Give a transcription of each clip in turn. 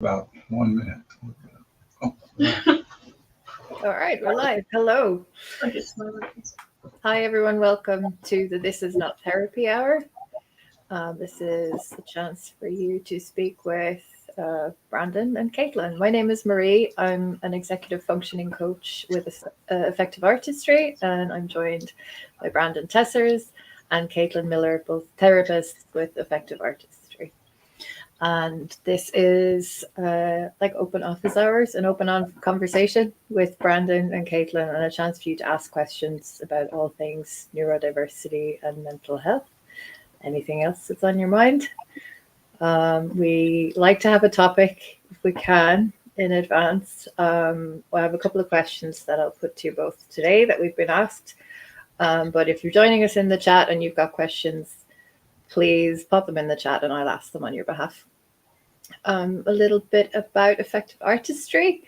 About 1 minute. Oh, All right, we're live. Hello. Hi, everyone. Welcome to the This Is Not Therapy Hour. This is a chance for you to speak with Brandon and Caitlin. My name is Marie. I'm an executive functioning coach with Effective Artistry, and I'm joined by Brandon Tessers and Caitlin Miller, both therapists with Effective Artistry. And this is like open office hours, an open conversation with Brandon and Caitlin, and a chance for you to ask questions about all things neurodiversity and mental health. Anything else that's on your mind? We like to have a topic, if we can, in advance. I have a couple of questions that I'll put to you both today that we've been asked. But if you're joining us in the chat and you've got questions, please pop them in the chat and I'll ask them on your behalf. A little bit about Effective Artistry.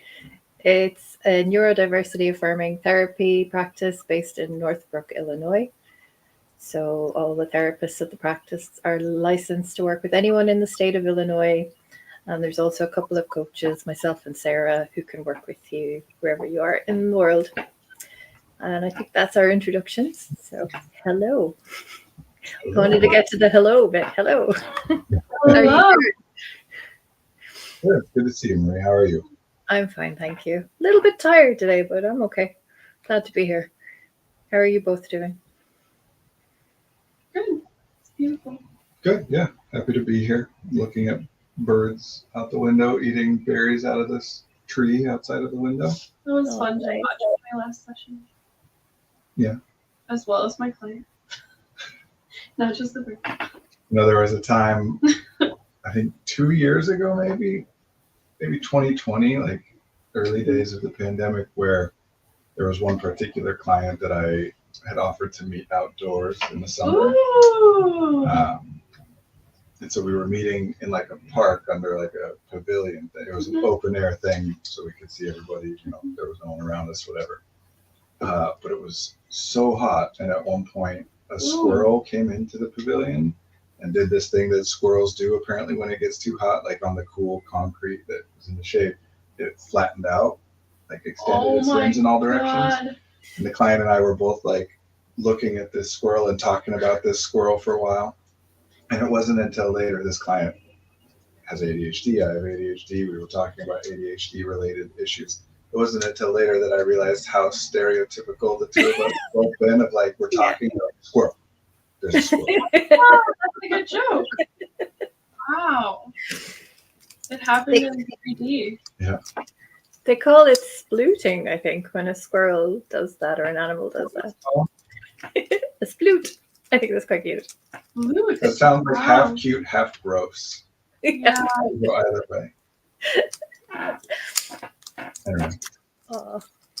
It's a neurodiversity affirming therapy practice based in Northbrook, Illinois. So all the therapists at the practice are licensed to work with anyone in the state of Illinois. And there's also a couple of coaches, myself and Sarah, who can work with you wherever you are in the world. And I think that's our introductions. So hello. I wanted to get to the hello bit. Hello. Hello. good to see you, Marie. How are you? I'm fine, thank you. A little bit tired today, but I'm okay. Glad to be here. How are you both doing? Good. It's beautiful. Good, yeah. Happy to be here, looking at birds out the window, eating berries out of this tree outside of the window. It was fun to nice. watch my last session. Yeah. As well as my client. Not just the bird. There was a time, I think 2 years ago, maybe 2020, like early days of the pandemic, where there was one particular client that I had offered to meet outdoors in the summer. Ooh. And so we were meeting in like a park under like a pavilion. It was an open air thing, so we could see everybody. There was no one around us, whatever. But it was so hot, and at one point, a squirrel came into the pavilion and did this thing that squirrels do apparently when it gets too hot, like on the cool concrete that was in the shade. It flattened out, like extended its limbs in all directions. And the client and I were both like looking at this squirrel and talking about this squirrel for a while. And it wasn't until later, this client has ADHD, I have ADHD, we were talking about ADHD related issues. It wasn't until later that I realized how stereotypical the two of us both been, of like, we're talking about squirrel. There's a squirrel. Wow, that's a good joke. Wow. It happened in 3D. Yeah. They call it splooting, I think, when a squirrel does that or an animal does that. A sploot. I think that's quite cute. That sounds like half cute, half gross. Yeah. Go either way. Anyway. Oh.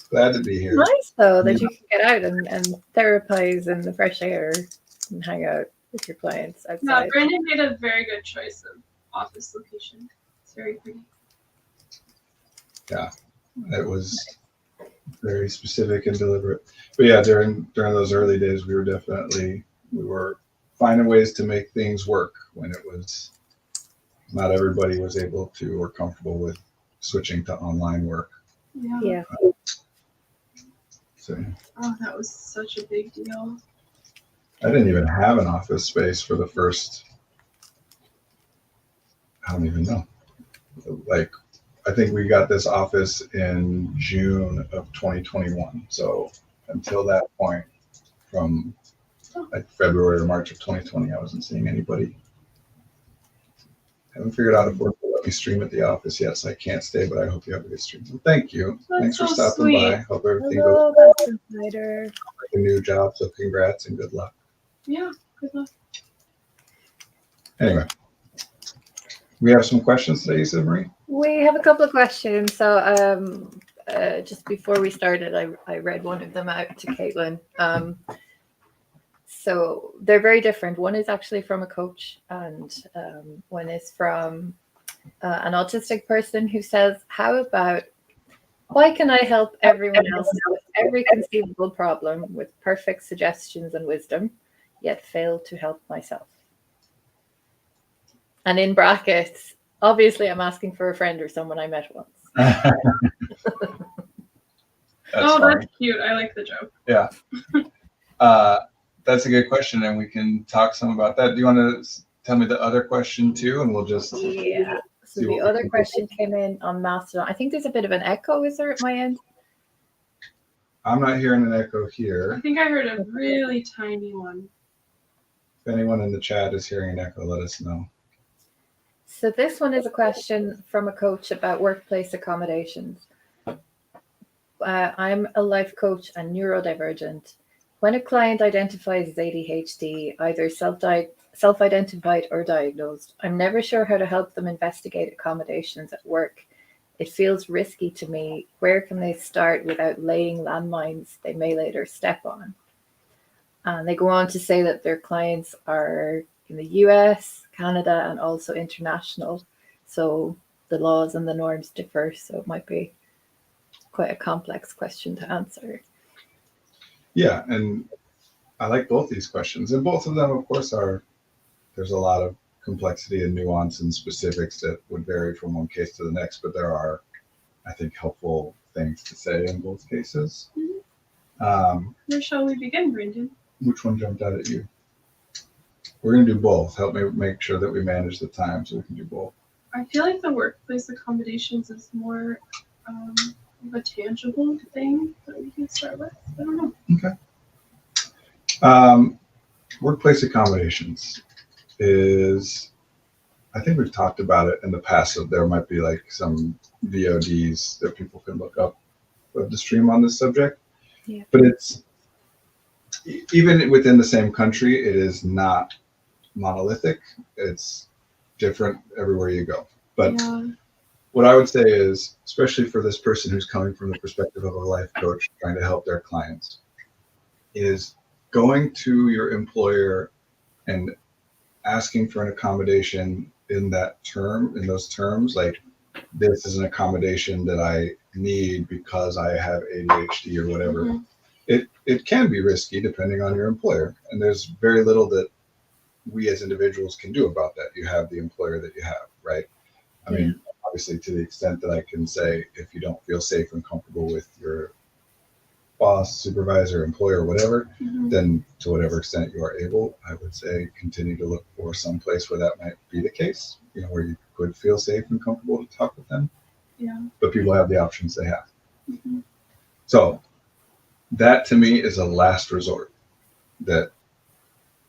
Glad to be here. Nice though that you can get out and therapize in the fresh air and hang out with your clients outside. Yeah, Brandon made a very good choice of office location. It's very pretty. Yeah, it was very specific and deliberate. But yeah, during those early days, we were finding ways to make things work when it was not everybody was able to or comfortable with switching to online work. Yeah. So Oh, that was such a big deal. I didn't even have an office space for the first, I don't even know. Like, I think we got this office in June of 2021. So until that point, from like February or March of 2020, I wasn't seeing anybody. Haven't figured out if work will let me stream at the office yet, so I can't stay, but I hope you have a good stream. So thank you. Thanks for stopping sweet. by. Hope everything Hello, goes Dr. Snyder. like a new job, so congrats and good luck. Yeah, good luck. Anyway, we have some questions today, you said, Marie? We have a couple of questions. So just before we started, I read one of them out to Caitlin. So they're very different. One is actually from a coach, and one is from an autistic person who says, how about, why can I help everyone else with every conceivable problem with perfect suggestions and wisdom, yet fail to help myself? And in brackets, Obviously, I'm asking for a friend or someone I met once. Oh, funny. that's cute. I like the joke. Yeah. That's a good question, and we can talk some about that. Do you want to tell me the other question too, and we'll just Yeah. So see the what we other can do. question came in on Mastodon. I think there's a bit of an echo, is there, at my end? I'm not hearing an echo I here. think I heard a really tiny one. If anyone in the chat is hearing an echo, let us know. So this one is a question from a coach about workplace accommodations. I'm a life coach and neurodivergent. When a client identifies as ADHD, either self-identified or diagnosed, I'm never sure how to help them investigate accommodations at work. It feels risky to me. Where can they start without laying landmines they may later step on? And they go on to say that their clients are in the US, Canada, and also international. So the laws and the norms differ. So it might be quite a complex question to answer. Yeah, and I like both these questions, and both of them, of course, there's a lot of complexity and nuance and specifics that would vary from one case to the next, but there are, I think, helpful things to say in both cases. Where shall we begin, Brandon? Which one jumped out at you? We're going to do both. Help me make sure that we manage the time so we can do both. I feel like the workplace accommodations is more of a tangible thing that we can start with. I don't know. Okay. Workplace accommodations is, I think we've talked about it in the past, so there might be like some VODs that people can look up of the stream on this subject. Yeah. But it's, even within the same country, it is not monolithic. It's different everywhere you go. But Yeah. what I would say is, especially for this person who's coming from the perspective of a life coach trying to help their clients, is going to your employer and asking for an accommodation in those terms, like this is an accommodation that I need because I have ADHD or whatever. Mhm. It can be risky depending on your employer, and there's very little that we as individuals can do about that. You have the employer that you have, right? I mean, obviously, to the extent that I can say, if you don't feel safe and comfortable with your boss, supervisor, employer, whatever, Mhm. then to whatever extent you are able, I would say continue to look for some place where that might be the case, where you could feel safe and comfortable to talk with them. Yeah. But people have the options they have. Mhm. So that to me is a last resort. That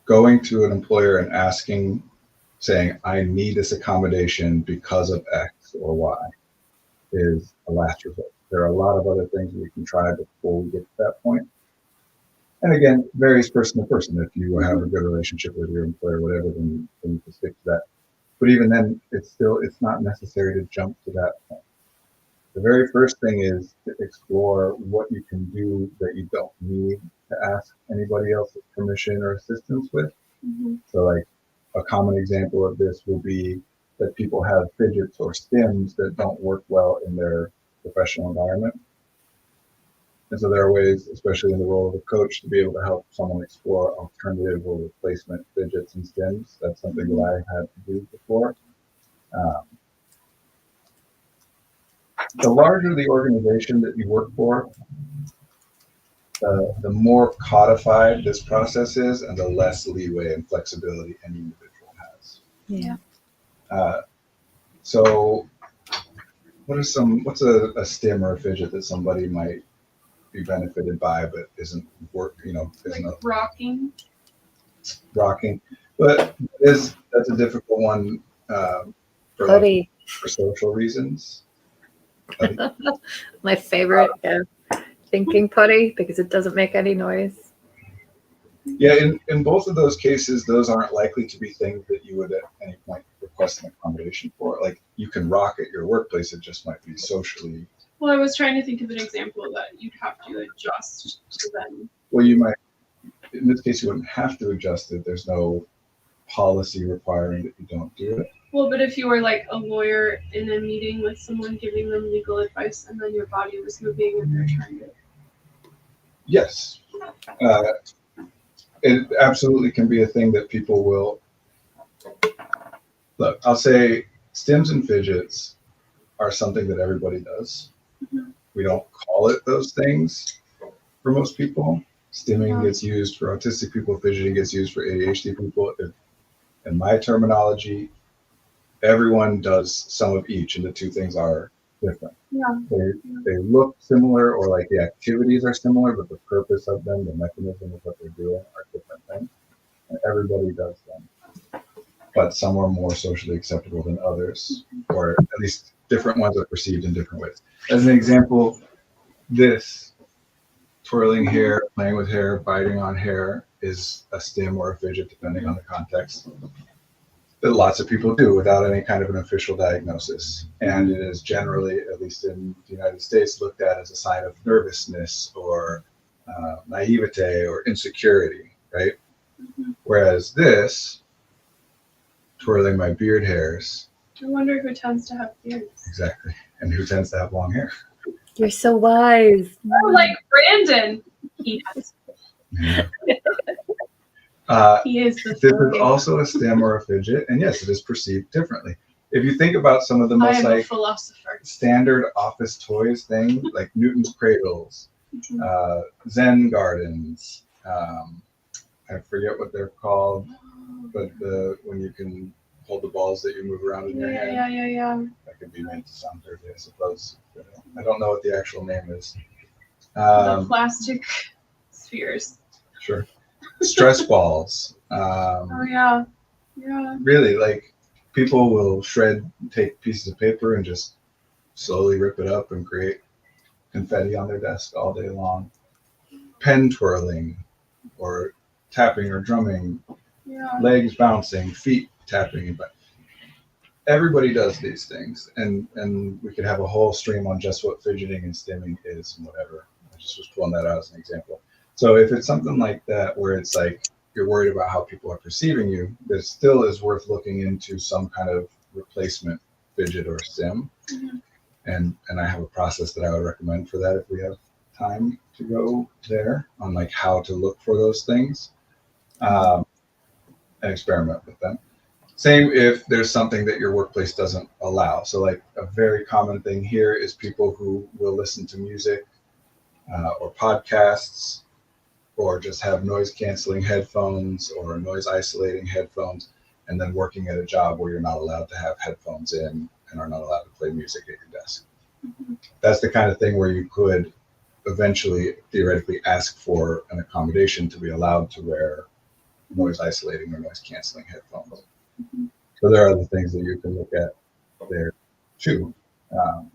going to an employer and saying, I need this accommodation because of X or Y, is a last resort. There are a lot of other things we can try before we get to that point. And again, varies person to person. If you have a good relationship with your employer, whatever, then you can stick to that. But even then, it's not necessary to jump to that point. The very first thing is to explore what you can do that you don't need to ask anybody else's permission or assistance with. Mhm. So like a common example of this will be that people have fidgets or stims that don't work well in their professional environment. And so there are ways, especially in the role of a coach, to be able to help someone explore alternative or replacement fidgets and stims. That's something that I had to do before. The larger the organization that you work for, the more codified this process is and the less leeway and flexibility any individual has. Yeah. So what's a stim or a fidget that somebody might be benefited by but isn't Like rocking. rocking? But that's a difficult one Putty. for social reasons. My favorite, thinking putty, because it doesn't make any noise. Yeah, in both of those cases, those aren't likely to be things that you would at any point request an accommodation for. Like you can rock at your workplace, it just might be socially. Well, I was trying to think of an example that you'd have to adjust to them. Well, you might, in this case, you wouldn't have to adjust it. There's no policy requiring that you don't do it. Well, but if you were like a lawyer in a meeting with someone giving them legal advice and then your body was moving and they're trying to. Yes. It absolutely can be a thing that people will look. I'll say stims and fidgets are something that everybody does. Mhm. We don't call it those things for most people. Stimming Yeah. gets used for autistic people, fidgeting gets used for ADHD people. In my terminology, everyone does some of each, and the two things are different. Yeah. They look similar, or like the activities are similar, but the purpose of them, the mechanism of what they're doing are different things. And everybody does them, but some are more socially acceptable than others, or at least different ones are perceived in different ways. As an example, this twirling hair, playing with hair, biting on hair is a stim or a fidget, depending on the context, that lots of people do without any kind of an official diagnosis. And it is generally, at least in the United States, looked at as a sign of nervousness or naivete or insecurity, right? Mhm. Whereas this, twirling my beard hairs, I wonder who tends to have beards. exactly, and who tends to have long hair. You're so wise. Oh, like Brandon. He has. Yeah. He is the This is story. also a stem or a fidget, and yes, it is perceived differently. If you think about some of the I most am a like philosopher. standard office toys thing, like Newton's cradles, Mhm. Zen gardens, I forget what they're called, but when you can hold the balls that you move around in your hand, Yeah. that could be made to sound dirty, I suppose. I don't know what the actual name is. The plastic spheres. Sure. Stress balls. Oh yeah. Really, like people will take pieces of paper and just slowly rip it up and create confetti on their desk all day long. Pen twirling or tapping or drumming, Yeah. legs bouncing, feet tapping. But everybody does these things, and we could have a whole stream on just what fidgeting and stimming is and whatever. I just was pulling that out as an example. So if it's something like that where it's like you're worried about how people are perceiving you, there still is worth looking into some kind of replacement fidget or stim. Mhm. And I have a process that I would recommend for that if we have time to go there on like how to look for those things, and experiment with them. Same if there's something that your workplace doesn't allow. So like a very common thing here is people who will listen to music or podcasts or just have noise canceling headphones or noise isolating headphones, and then working at a job where you're not allowed to have headphones in and are not allowed to play music at your desk. Mhm. That's the kind of thing where you could eventually theoretically ask for an accommodation to be allowed to wear noise isolating or noise canceling headphones. Mhm. So there are other things that you can look at there too. Um,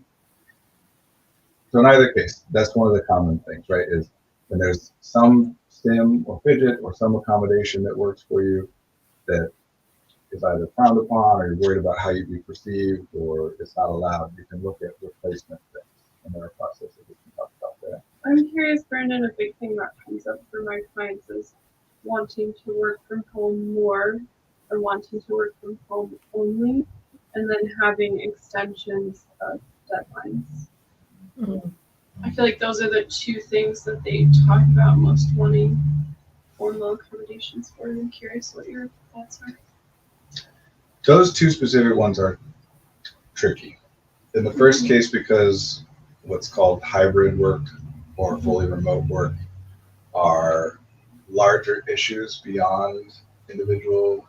so in either case, that's one of the common things, right? Is when there's some stim or fidget or some accommodation that works for you that is either frowned upon or you're worried about how you'd be perceived or it's not allowed, you can look at replacement things. And there are processes we can talk about there. I'm curious, Brandon, a big thing that comes up for my clients is wanting to work from home more or wanting to work from home only, and then having extensions of deadlines. Mm. I feel like those are the two things that they talk about most wanting formal accommodations for. I'm curious what your thoughts are. Those two specific ones are tricky. In the first case, because what's called hybrid work or fully remote work are larger issues beyond individual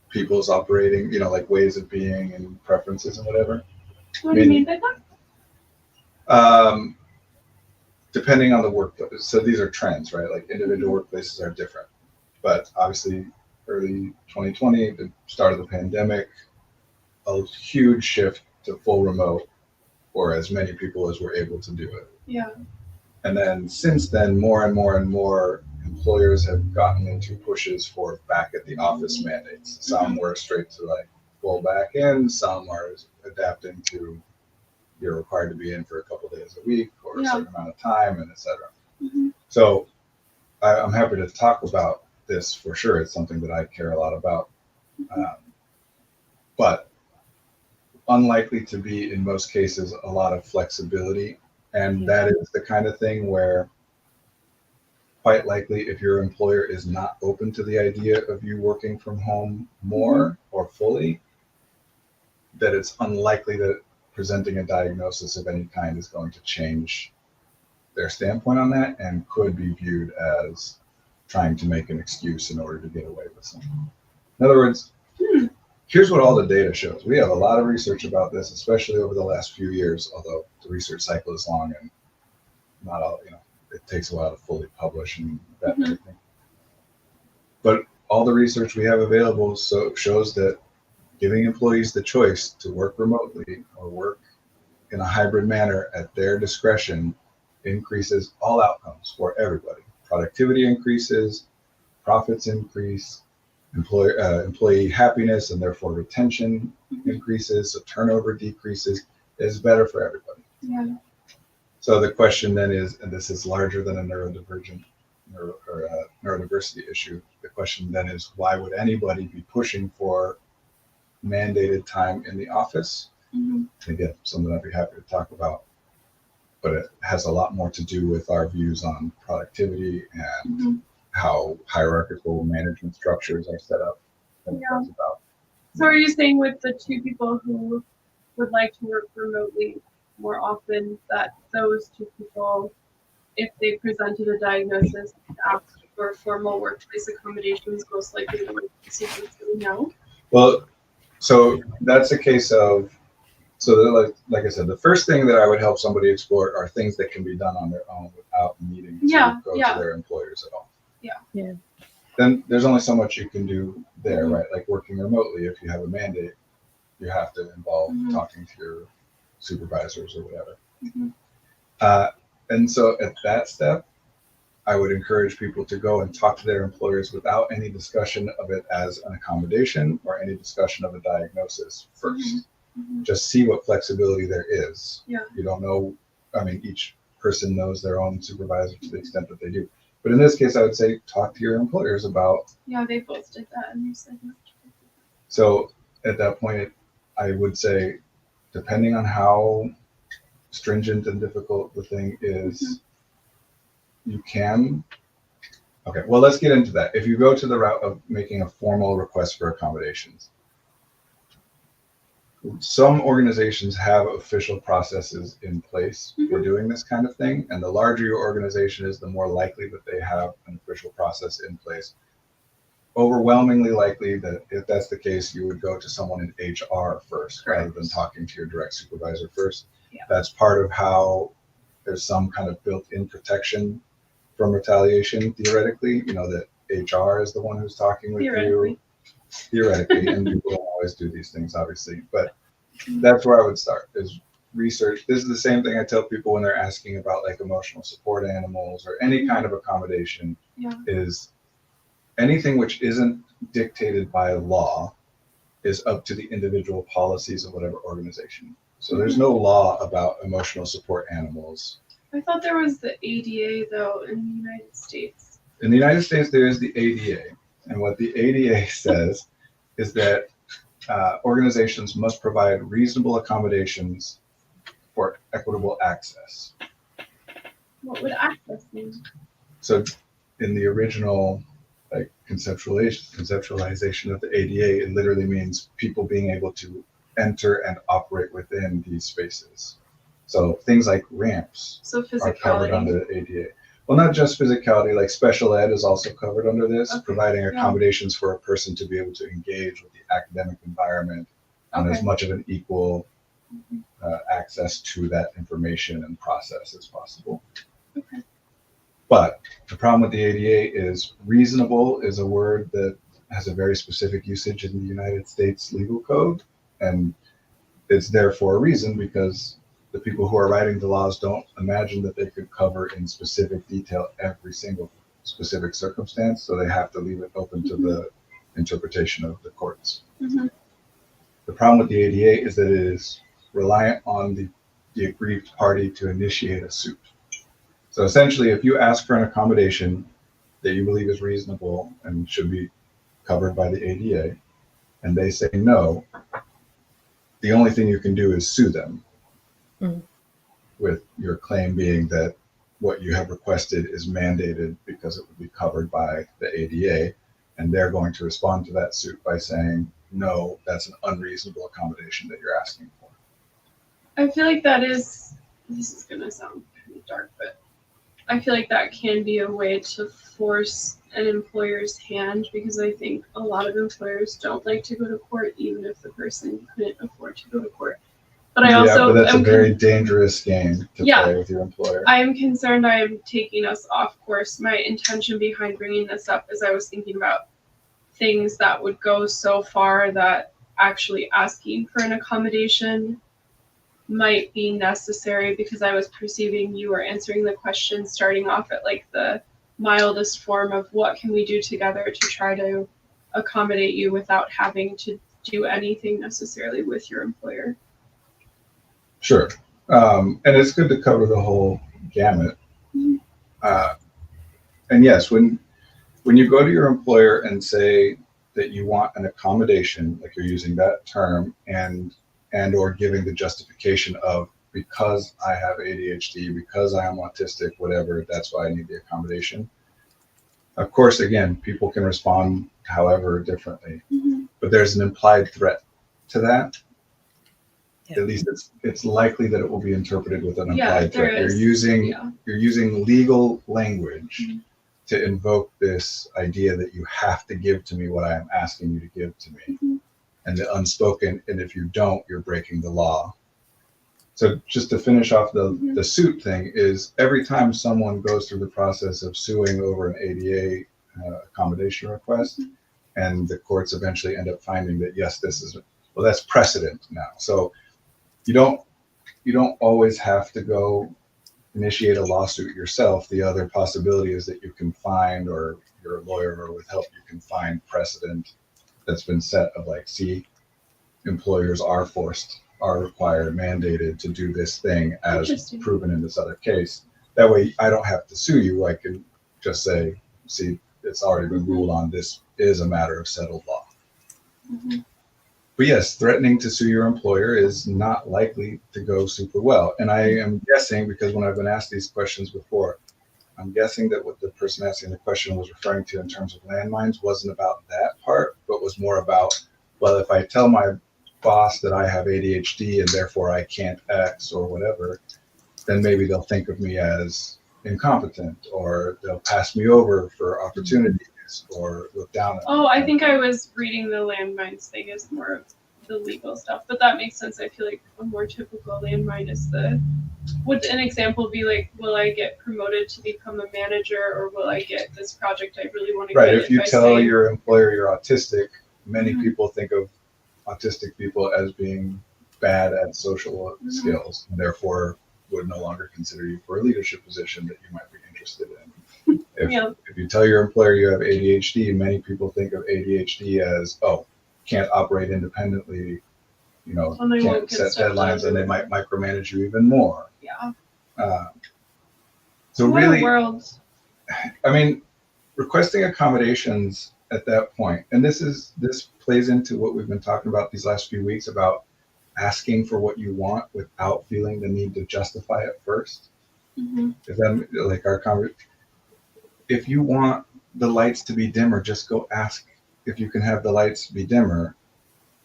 people's operating, like ways of being and preferences and whatever. What do you mean by that? Um, depending on the workplace. So these are trends, right? Like individual workplaces are different. But obviously, early 2020, the start of the pandemic, a huge shift to full remote for as many people as were able to do it. Yeah. And then since then, more and more and more employers have gotten into pushes for back at the office mandates. Some were straight to like full back in, some are adapting to you're required to be in for a couple days a week or a certain amount of time, and et cetera. Mm-hmm. So I'm happy to talk about this for sure. It's something that I care a lot about. But unlikely to be in most cases a lot of flexibility. And that is the kind of thing where quite likely if your employer is not open to the idea of you working from home more or fully, that it's unlikely that presenting a diagnosis of any kind is going to change their standpoint on that, and could be viewed as trying to make an excuse in order to get away with something. In other words, here's what all the data shows. We have a lot of research about this, especially over the last few years, although the research cycle is long and not all, it takes a while to fully publish and that kind of thing. But all the research we have available shows that giving employees the choice to work remotely or work in a hybrid manner at their discretion increases all outcomes for everybody. Productivity increases, profits increase, employee happiness and therefore retention increases, so turnover decreases. Is better for everybody. Yeah. So the question then is, and this is larger than a neurodiversity issue, the question then is, why would anybody be pushing for mandated time in the office? Again, something I'd be happy to talk about, but it has a lot more to do with our views on productivity and how hierarchical management structures are set up. And that's about. So are you saying with the two people who would like to work remotely more often, that those two people, if they presented a diagnosis and asked for formal workplace accommodations, most likely the workplace would say no? Well, so that's a case of, like I said, the first thing that I would help somebody explore are things that can be done on their own without needing to go to their employers at all. Yeah. Then there's only so much you can do there, right? Like working remotely, if you have a mandate, you have to involve talking to your supervisors or whatever. And so at that step, I would encourage people to go and talk to their employers without any discussion of it as an accommodation or any discussion of a diagnosis first. Just see what flexibility there is. Yeah. You don't know, each person knows their own supervisor to the extent that they do. But in this case, I would say talk to your employers about. Yeah, they both did that, and you said no. So at that point, I would say, depending on how stringent and difficult the thing is, you can. Okay, well, let's get into that. If you go to the route of making a formal request for accommodations, some organizations have official processes in place for doing this kind of thing. And the larger your organization is, the more likely that they have an official process in place. Overwhelmingly likely that if that's the case, you would go to someone in HR first, rather than talking to your direct supervisor first. Yeah. That's part of how there's some kind of built-in protection from retaliation, theoretically, that HR is the one who's talking with you. Theoretically, and people don't always do these things, obviously, but that's where I would start, is research. This is the same thing I tell people when they're asking about like emotional support animals or any kind of accommodation, is anything which isn't dictated by law is up to the individual policies of whatever organization. So there's no law about emotional support animals. I thought there was the ADA though in the United States. In the United States, there is the ADA. And what the ADA says is that organizations must provide reasonable accommodations for equitable access. What would access mean? So in the original conceptualization of the ADA, it literally means people being able to enter and operate within these spaces. So things like ramps are covered under the ADA. Well, not just physicality, like special ed is also covered under this, providing accommodations for a person to be able to engage with the academic environment on as much of an equal access to that information and process as possible. But the problem with the ADA is reasonable is a word that has a very specific usage in the United States legal code. And it's there for a reason, because the people who are writing the laws don't imagine that they could cover in specific detail every single specific circumstance. So they have to leave it open to the interpretation of the courts. The problem with the ADA is that it is reliant on the aggrieved party to initiate a suit. So essentially, if you ask for an accommodation that you believe is reasonable and should be covered by the ADA, and they say no, the only thing you can do is sue them, with your claim being that what you have requested is mandated because it would be covered by the ADA, and they're going to respond to that suit by saying, no, that's an unreasonable accommodation that you're asking for. I feel like this is gonna sound kind of dark, but I feel like that can be a way to force an employer's hand, because I think a lot of employers don't like to go to court, even if the person couldn't afford to go to court. But I also, but that's a very dangerous game to play with your employer. I am concerned I am taking us off course. My intention behind bringing this up is I was thinking about things that would go so far that actually asking for an accommodation might be necessary, because I was perceiving you were answering the question starting off at like the mildest form of what can we do together to try to accommodate you without having to do anything necessarily with your employer. Sure. And it's good to cover the whole gamut. Mm-hmm. And yes, when you go to your employer and say that you want an accommodation, like you're using that term, and or giving the justification of, because I have ADHD, because I am autistic, whatever, that's why I need the accommodation. Of course, again, people can respond however differently, but there's an implied threat to that. Yeah. At least it's likely that it will be interpreted with an implied threat. You're using legal language to invoke this idea that you have to give to me what I am asking you to give to me. And the unspoken, and if you don't, you're breaking the law. So just to finish off the suit thing, is every time someone goes through the process of suing over an ADA accommodation request, and the courts eventually end up finding that, yes, that's precedent now. So you don't always have to go initiate a lawsuit yourself. The other possibility is that you can find, or your lawyer, or with help, you can find precedent that's been set of like, see, employers are required, mandated to do this thing as proven in this other case. That way I don't have to sue you. I can just say, see, it's already been ruled on. This is a matter of settled law. But yes, threatening to sue your employer is not likely to go super well. And I am guessing, because when I've been asked these questions before, I'm guessing that what the person asking the question was referring to in terms of landmines wasn't about that part, but was more about, well, if I tell my boss that I have ADHD and therefore I can't X or whatever, then maybe they'll think of me as incompetent, or they'll pass me over for opportunities, or look down at me. I think I was reading the landmines thing as more of the legal stuff, but that makes sense. I feel like a more typical landmine is would an example be like, will I get promoted to become a manager, or will I get this project I really want to get? Right, if you tell your employer you're autistic, many people think of autistic people as being bad at social skills, and therefore would no longer consider you for a leadership position that you might be interested in. If you tell your employer you have ADHD, many people think of ADHD as, can't operate independently, can't set deadlines, and they might micromanage you even more. So what really, a world. Requesting accommodations at that point, and this plays into what we've been talking about these last few weeks about asking for what you want without feeling the need to justify it first. If that, like if you want the lights to be dimmer, just go ask if you can have the lights be dimmer.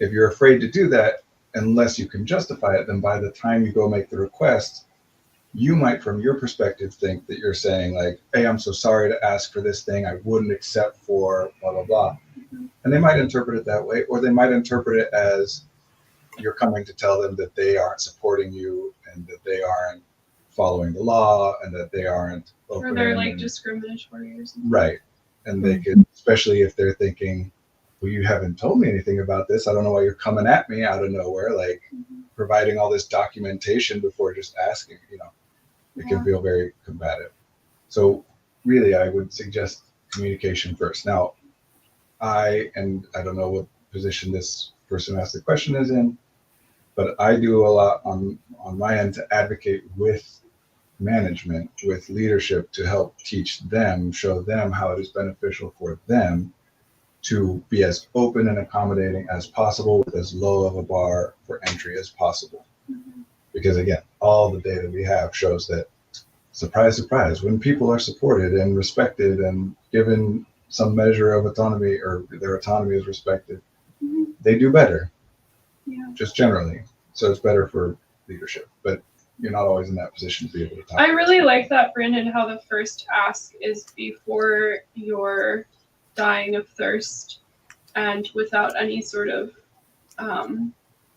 If you're afraid to do that, unless you can justify it, then by the time you go make the request, you might, from your perspective, think that you're saying like, hey, I'm so sorry to ask for this thing I wouldn't accept for blah, blah, blah. And they might interpret it that way, or they might interpret it as you're coming to tell them that they aren't supporting you, and that they aren't following the law, and that they aren't open. Or they're like discriminatory or something. Right. And they could, especially if they're thinking, well, you haven't told me anything about this. I don't know why you're coming at me out of nowhere, like providing all this documentation before just asking, it can feel very combative. So really, I would suggest communication first. Now, I don't know what position this person who asked the question is in, but I do a lot on my end to advocate with management, with leadership, to help teach them, show them how it is beneficial for them to be as open and accommodating as possible, with as low of a bar for entry as possible. Because again, all the data we have shows that, surprise, surprise, when people are supported and respected and given some measure of autonomy, or their autonomy is respected, they do better, Yeah. just generally. So it's better for leadership, but you're not always in that position to be able to talk. I really like that, Brandon, how the first ask is before you're dying of thirst and without any sort of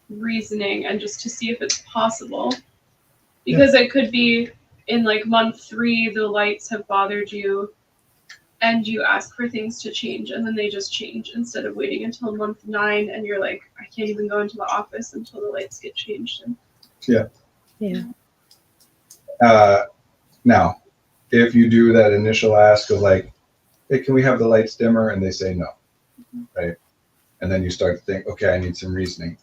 reasoning, and just to see if it's possible. Because it could be in like month 3, the lights have bothered you and you ask for things to change, and then they just change instead of waiting until month 9 and you're like, I can't even go into the office until the lights get changed. Yeah. Now, if you do that initial ask of like, hey, can we have the lights dimmer? And they say no, right? And then you start to think, okay, I need some reasoning.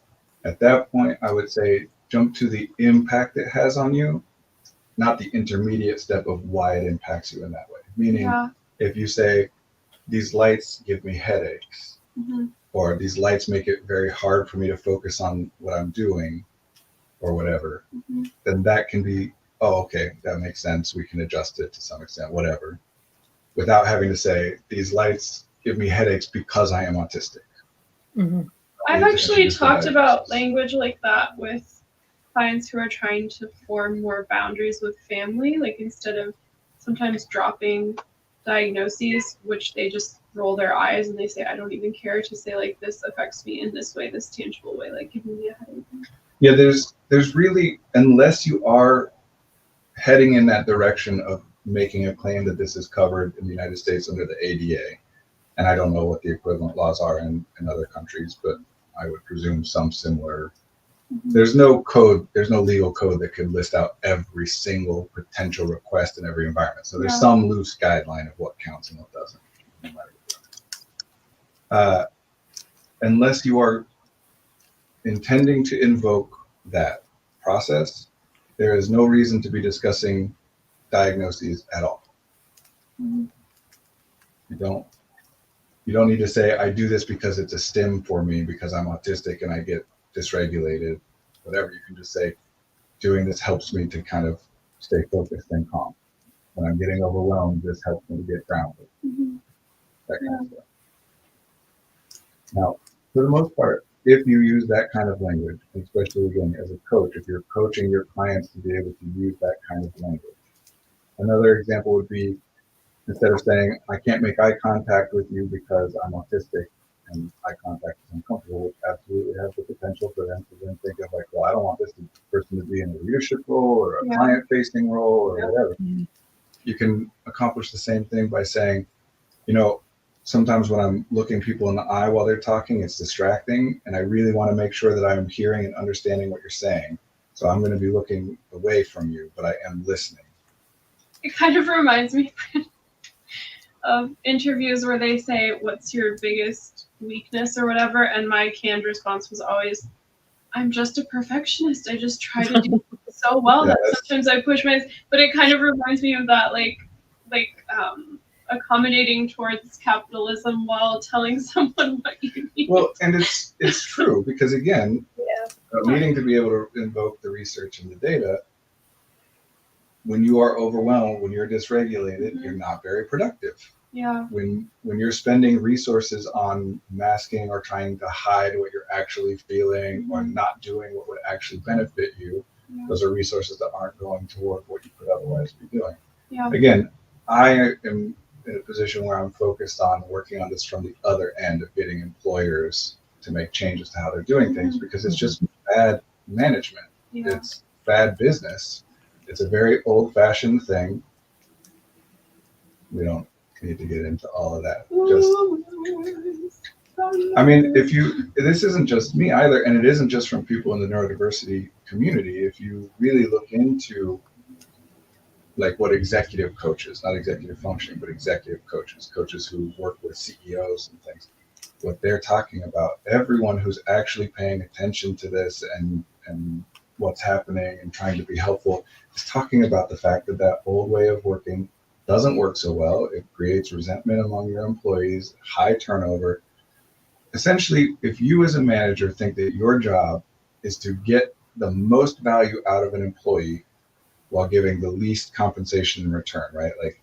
At that point, I would say jump to the impact it has on you, not the intermediate step of why it impacts you in that way. Meaning, if you say, these lights give me headaches, or these lights make it very hard for me to focus on what I'm doing, or whatever, then that can be, oh, okay, that makes sense. We can adjust it to some extent, whatever, without having to say, these lights give me headaches because I am autistic. I've actually talked about language like that with clients who are trying to form more boundaries with family, like instead of sometimes dropping diagnoses, which they just roll their eyes and they say, I don't even care, to say like, this affects me in this way, this tangible way, like giving me a headache. Yeah, there's really, unless you are heading in that direction of making a claim that this is covered in the United States under the ADA, and I don't know what the equivalent laws are in other countries, but I would presume some similar. There's no code, there's no legal code that could list out every single potential request in every environment. So there's some loose guideline of what counts and what doesn't, no matter what. Unless you are intending to invoke that process, there is no reason to be discussing diagnoses at all. You don't need to say, I do this because it's a stim for me because I'm autistic and I get dysregulated, whatever. You can just say, doing this helps me to kind of stay focused and calm. When I'm getting overwhelmed, this helps me to get grounded. That kind of stuff. Now, for the most part, if you use that kind of language, especially again as a coach, if you're coaching your clients to be able to use that kind of language. Another example would be, instead of saying, I can't make eye contact with you because I'm autistic and eye contact is uncomfortable, which absolutely has the potential for them to then think of like, well, I don't want this person to be in a leadership role or a client-facing role or whatever. You can accomplish the same thing by saying, you know, sometimes when I'm looking people in the eye while they're talking, it's distracting, and I really want to make sure that I'm hearing and understanding what you're saying. So I'm going to be looking away from you, but I am listening. It kind of reminds me of interviews where they say, what's your biggest weakness or whatever? And my canned response was always, I'm just a perfectionist. I just try to do so well that sometimes I push myself. But it kind of reminds me of that, like accommodating towards capitalism while telling someone what you need. Well, and it's true, because again, needing to be able to invoke the research and the data, when you are overwhelmed, when you're dysregulated, you're not very productive. Yeah. When you're spending resources on masking or trying to hide what you're actually feeling or not doing what would actually benefit you, those are resources that aren't going toward what you could otherwise be doing. Yeah. Again, I am in a position where I'm focused on working on this from the other end of getting employers to make changes to how they're doing things, because it's just bad management. It's bad business. It's a very old-fashioned thing. We don't need to get into all of that. I mean, this isn't just me either, and it isn't just from people in the neurodiversity community. If you really look into like what executive coaches, not executive functioning, but executive coaches who work with CEOs and things, what they're talking about, everyone who's actually paying attention to this and what's happening and trying to be helpful is talking about the fact that that old way of working doesn't work so well. It creates resentment among your employees, high turnover. Essentially, if you as a manager think that your job is to get the most value out of an employee while giving the least compensation in return, right? Like,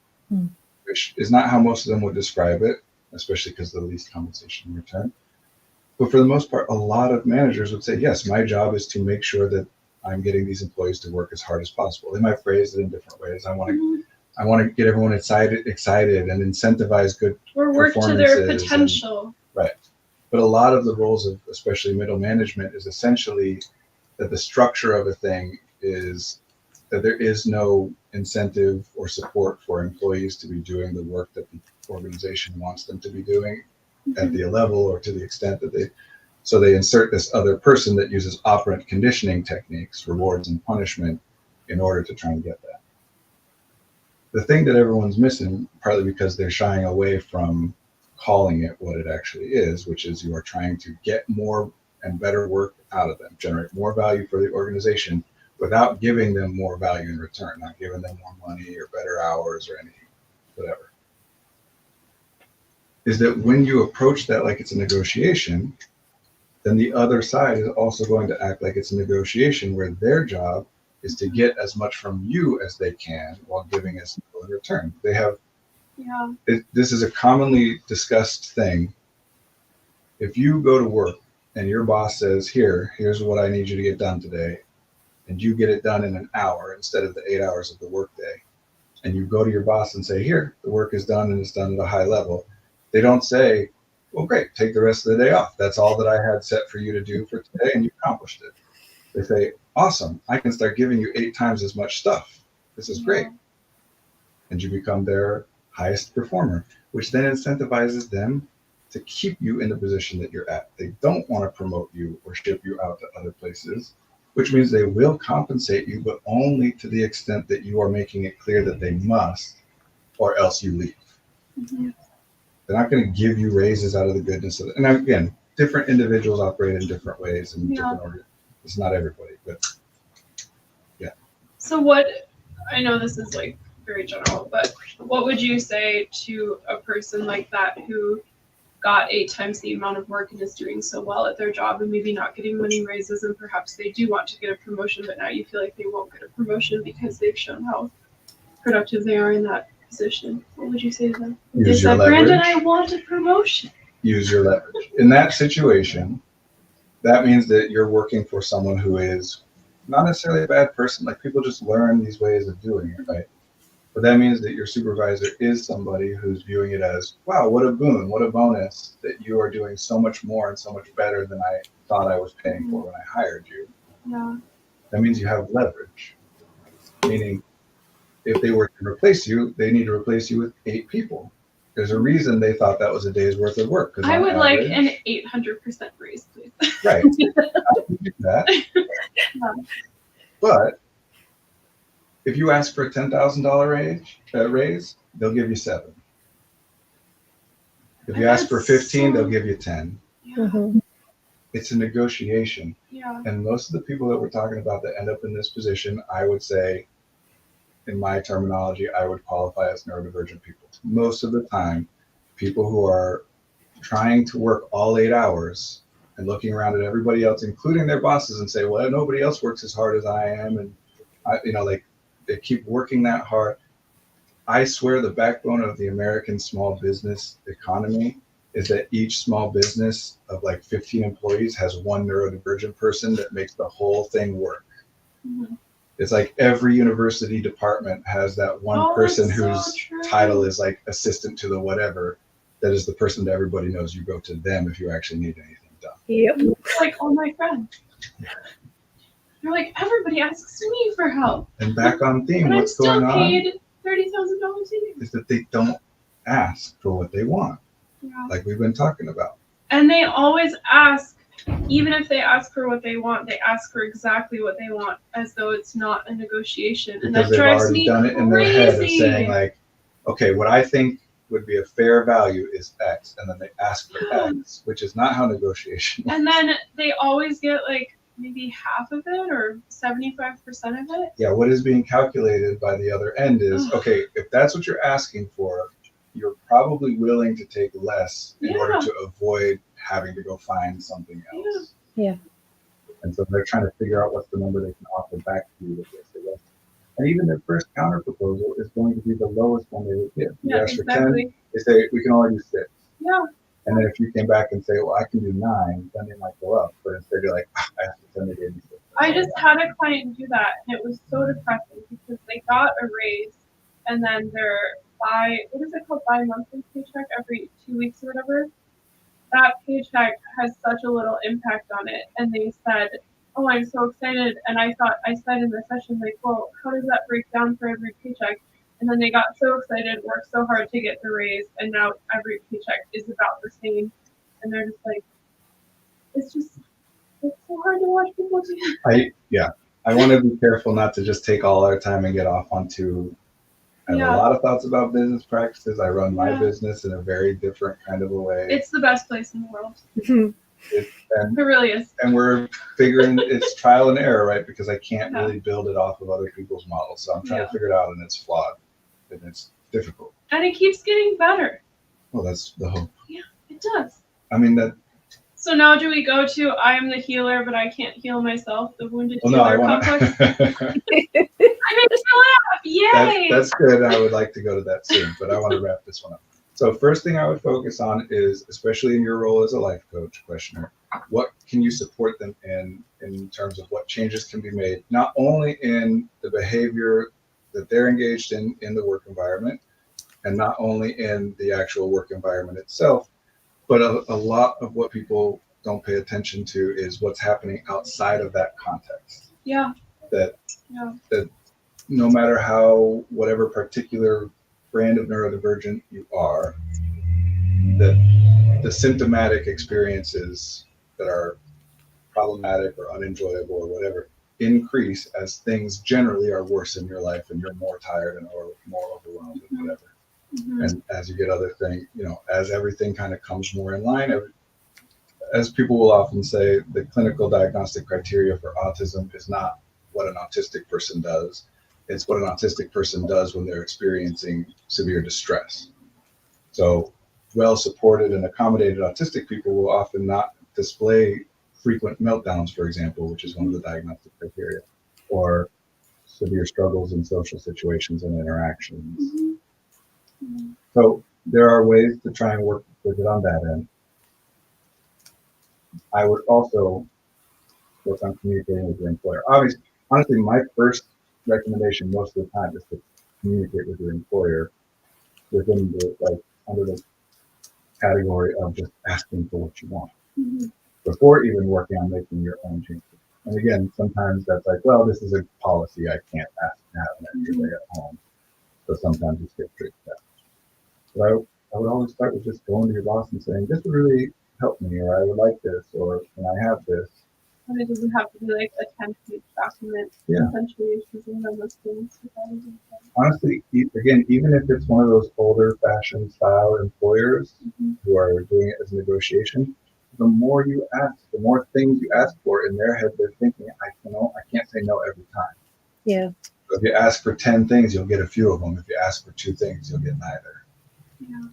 which is not how most of them would describe it, especially because of the least compensation in return. But for the most part, a lot of managers would say, yes, my job is to make sure that I'm getting these employees to work as hard as possible. They might phrase it in different ways. I want to get everyone excited and incentivize good Or work to their performances potential. Right. But a lot of the roles of especially middle management is essentially that the structure of a thing is that there is no incentive or support for employees to be doing the work that the organization wants them to be doing at the level or to the extent that so they insert this other person that uses operant conditioning techniques, rewards and punishment, in order to try and get that. The thing that everyone's missing, partly because they're shying away from calling it what it actually is, which is you are trying to get more and better work out of them, generate more value for the organization without giving them more value in return, not giving them more money or better hours or anything, whatever. Is that when you approach that like it's a negotiation, then the other side is also going to act like it's a negotiation where their job is to get as much from you as they can while giving as little in return. They have, this is a commonly discussed thing. If you go to work and your boss says, here's what I need you to get done today, and you get it done in an hour instead of the 8 hours of the workday, and you go to your boss and say, here, the work is done and it's done at a high level, they don't say, well, great, take the rest of the day off. That's all that I had set for you to do for today, and you accomplished it. They say, awesome, I can start giving you 8 times as much stuff. This is great. And you become their highest performer, which then incentivizes them to keep you in the position that you're at. They don't want to promote you or ship you out to other places, which means they will compensate you, but only to the extent that you are making it clear that they must, or else you leave. Mm-hmm. They're not going to give you raises out of the goodness of it. And again, different individuals operate in different ways and different organs. It's not everybody, but yeah. So what, I know this is like very general, but what would you say to a person like that who got 8 times the amount of work and is doing so well at their job and maybe not getting many raises, and perhaps they do want to get a promotion, but now you feel like they won't get a promotion because they've shown how productive they are in that position? What would you say to them? Use your Brandon, leverage. I want a promotion. Use your leverage. In that situation, that means that you're working for someone who is not necessarily a bad person. Like, people just learn these ways of doing it, right? But that means that your supervisor is somebody who's viewing it as, wow, what a boon, what a bonus that you are doing so much more and so much better than I thought I was paying for when I hired you. Yeah. That means you have leverage. Meaning, if they were to replace you, they need to replace you with 8 people. There's a reason they thought that was a day's worth of work. I would like an 800% raise, please. Right. I can do that. But if you ask for a $10,000 raise, they'll give you 7. If you ask for 15, they'll give you 10. Yeah. Mm-hmm. It's a negotiation. Yeah. And most of the people that we're talking about that end up in this position, I would say, in my terminology, I would qualify as neurodivergent people. Most of the time, people who are trying to work all 8 hours and looking around at everybody else, including their bosses, and say, well, nobody else works as hard as I am. And, they keep working that hard. I swear the backbone of the American small business economy is that each small business of like 15 employees has one neurodivergent person that makes the whole thing work. Mm-hmm. It's like every university department has that one person whose title is like assistant to the whatever. That is the person that everybody knows. You go to them if you actually need anything done. Yep. Like all my friends. You're like, everybody asks me for help. And back on theme, and what's going on paid $30,000 a year. is that they don't ask for what they want, like we've been talking about. And they always ask, even if they ask for what they want, they ask for exactly what they want, as though it's not a negotiation. And Because that drives they've already me done it crazy. in their head of saying like, okay, what I think would be a fair value is X, and then they ask for X, which is not how negotiation works. And then they always get like maybe half of it or 75% of it. Yeah, what is being calculated by the other end is, okay, if that's what you're asking for, you're probably willing to take less in order to avoid having to go find something else. Yeah. And so they're trying to figure out what's the number they can offer back to you with this. And even their first counter proposal is going to be the lowest one they would give. You ask for 10, they say, we can only do 6. Yeah. And then if you came back and say, well, I can do 9, then they might go up. But instead you're like, I have to send it in. I just had a client do that, and it was so depressing because they got a raise, and then their bi-monthly paycheck every 2 weeks or whatever, that paycheck has such a little impact on it. And they said, oh, I'm so excited. And I said in the session, like, well, how does that break down for every paycheck? And then they got so excited, worked so hard to get the raise, and now every paycheck is about the same. And they're just like, it's so hard to watch people do. I want to be careful not to just take all our time and get off onto. I have a lot of thoughts about business practices. I run my business in a very different kind of a way. It's the best place in the world. It really is. And we're figuring it's trial and error, right? Because I can't really build it off of other people's models. So I'm trying to figure it out, and it's flawed, and it's difficult. And it keeps getting better. Well, that's the hope. Yeah, it does. I mean that. So now do we go to I am the healer, but I can't heal myself, the wounded healer complex? I made you laugh. Yay! That's good. I would like to go to that soon, but I want to wrap this one up. So first thing I would focus on is, especially in your role as a life coach, questioner, what can you support them in terms of what changes can be made, not only in the behavior that they're engaged in the work environment, and not only in the actual work environment itself, but a lot of what people don't pay attention to is what's happening outside of that context. Yeah. That no matter whatever particular brand of neurodivergent you are, that the symptomatic experiences that are problematic or unenjoyable or whatever increase as things generally are worse in your life and you're more tired and or more overwhelmed and whatever. And as you get other things, as everything kind of comes more in line, as people will often say, the clinical diagnostic criteria for autism is not what an autistic person does. It's what an autistic person does when they're experiencing severe distress. So well-supported and accommodated autistic people will often not display frequent meltdowns, for example, which is one of the diagnostic criteria, or severe struggles in social situations and interactions. So there are ways to try and work with it on that end. I would also work on communicating with your employer. Honestly, my first recommendation most of the time is to communicate with your employer within under the category of just asking for what you want before even working on making your own changes. And again, sometimes that's like, well, this is a policy. I can't ask to have an extra day at home. So sometimes it's get tricked out. But I would always start with just going to your boss and saying, this would really help me, or I would like this, or can I have this? And it doesn't have to be like a 10-page document. Essentially, it's just one of those things. Honestly, again, even if it's one of those older-fashioned style employers who are doing it as a negotiation, the more you ask, the more things you ask for, in their head they're thinking, I can't say no every time. Yeah. So if you ask for 10 things, you'll get a few of them. If you ask for 2 things, you'll get neither. Yeah.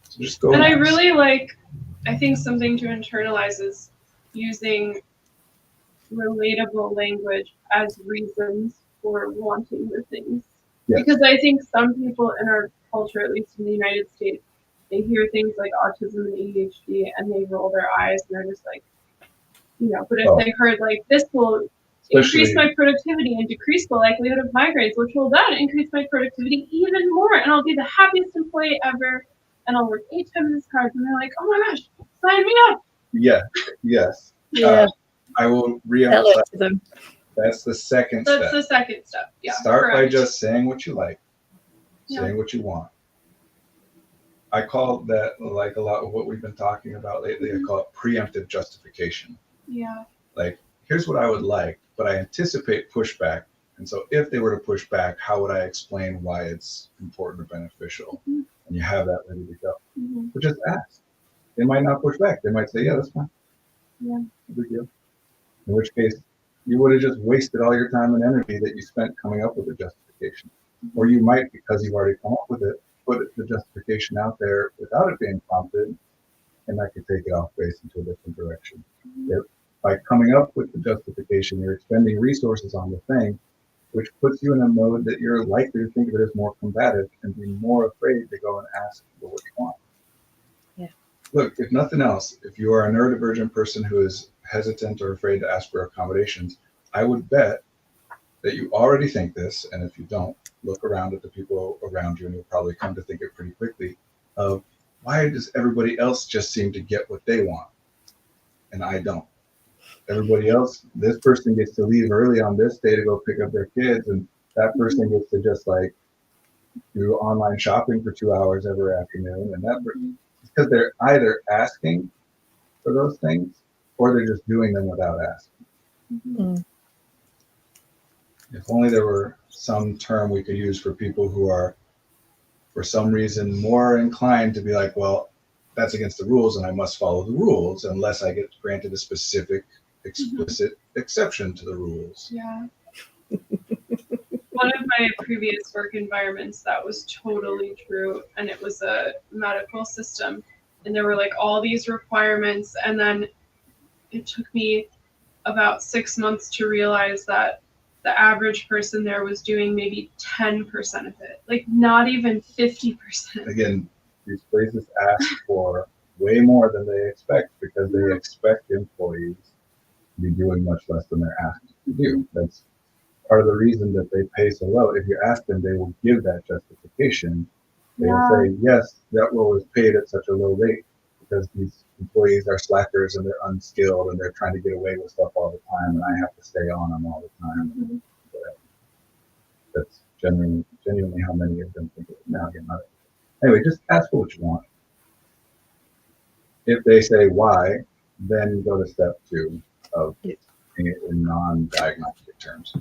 So just go. And I think something to internalize is using relatable language as reasons for wanting the things. Yes. Because I think some people in our culture, at least in the United States, they hear things like autism and ADHD and they roll their eyes and they're just like, but if they heard like this will increase my productivity and decrease the likelihood of migraines, which will then increase my productivity even more, and I'll be the happiest employee ever, and I'll work 8 times as hard. And they're like, oh my gosh, sign me up. Yeah. Yes. Yeah. I will reemphasize. That's the second step. That's the second step. Yeah. Start by just saying what you like, saying what you want. I call that, like a lot of what we've been talking about lately, I call it preemptive justification. Yeah. Like, here's what I would like, but I anticipate pushback. And so if they were to push back, how would I explain why it's important or beneficial? And you have that ready to go. But just ask. They might not push back. They might say, yeah, that's fine. Yeah. No big deal. In which case, you would have just wasted all your time and energy that you spent coming up with a justification. Or you might, because you've already come up with it, put the justification out there without it being prompted, and that could take it off base into a different direction. By coming up with the justification, you're expending resources on the thing, which puts you in a mode that you're likely to think of it as more combative and be more afraid to go and ask for what you want. Yeah. look, if nothing else, if you are a neurodivergent person who is hesitant or afraid to ask for accommodations, I would bet that you already think this, and if you don't, look around at the people around you and you'll probably come to think it pretty quickly of why does everybody else just seem to get what they want and I don't? Everybody else, this person gets to leave early on this day to go pick up their kids, and that person gets to just like do online shopping for 2 hours every afternoon, and that because they're either asking for those things or they're just doing them without asking. Mm. If only there were some term we could use for people who are, for some reason, more inclined to be like, well, that's against the rules and I must follow the rules unless I get granted a specific, explicit exception to the rules. Yeah. One of my previous work environments, that was totally true. And it was a medical system. And there were like all these requirements. And then it took me about 6 months to realize that the average person there was doing maybe 10% of it, like not even 50%. Again, these places ask for way more than they expect because they expect employees to be doing much less than they're asked to do. That's part of the reason that they pay so low. If you ask them, they will give that justification. They will say, yes, that role is paid at such a low rate because these employees are slackers and they're unskilled and they're trying to get away with stuff all the time and I have to stay on them all the time. Mm-hmm. That's genuinely how many of them think of it now. Anyway, just ask for what you want. If they say why, then go to step 2 of saying it in non-diagnostic terms.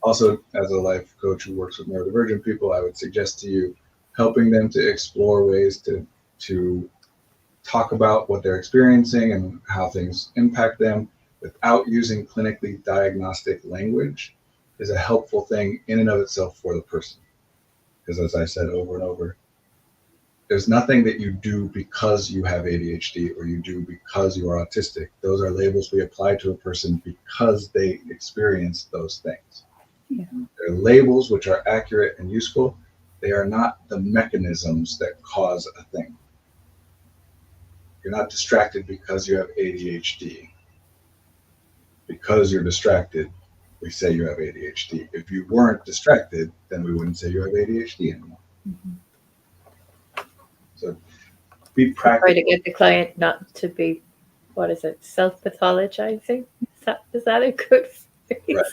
Also, as a life coach who works with neurodivergent people, I would suggest to you helping them to explore ways to talk about what they're experiencing and how things impact them without using clinically diagnostic language is a helpful thing in and of itself for the person. Because as I said over and over, there's nothing that you do because you have ADHD or you do because you are autistic. Those are labels we apply to a person because they experience those things. Yeah. They're labels which are accurate and useful. They are not the mechanisms that cause a thing. You're not distracted because you have ADHD. Because you're distracted, we say you have ADHD. If you weren't distracted, then we wouldn't say you have ADHD anymore. Mm-hmm. So be practical. Try to get the client not to be, self-pathologizing? Is that a good phrase? Right.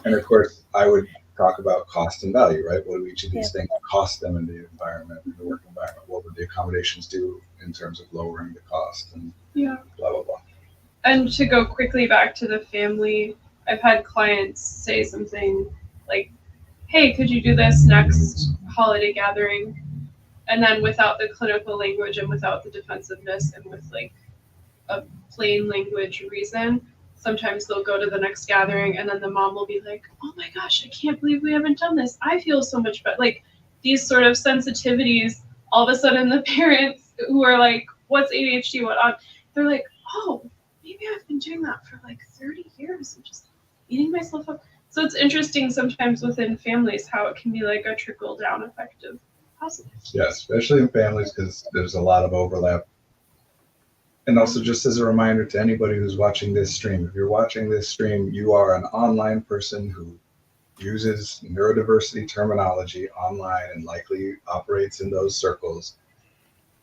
And of course, I would talk about cost and value, right? What do each of these things cost them in the environment, in the work environment? What would the accommodations do in terms of lowering the cost and blah, blah, blah. And to go quickly back to the family, I've had clients say something like, hey, could you do this next holiday gathering? And then without the clinical language and without the defensiveness and with like a plain language reason, sometimes they'll go to the next gathering and then the mom will be like, oh my gosh, I can't believe we haven't done this. I feel so much better. Like these sort of sensitivities, all of a sudden the parents who are like, what's ADHD, they're like, oh, maybe I've been doing that for like 30 years and just eating myself up. So it's interesting sometimes within families how it can be like a trickle down effect of positive. Yeah, especially in families because there's a lot of overlap. And also just as a reminder to anybody who's watching this stream, if you're watching this stream, you are an online person who uses neurodiversity terminology online and likely operates in those circles.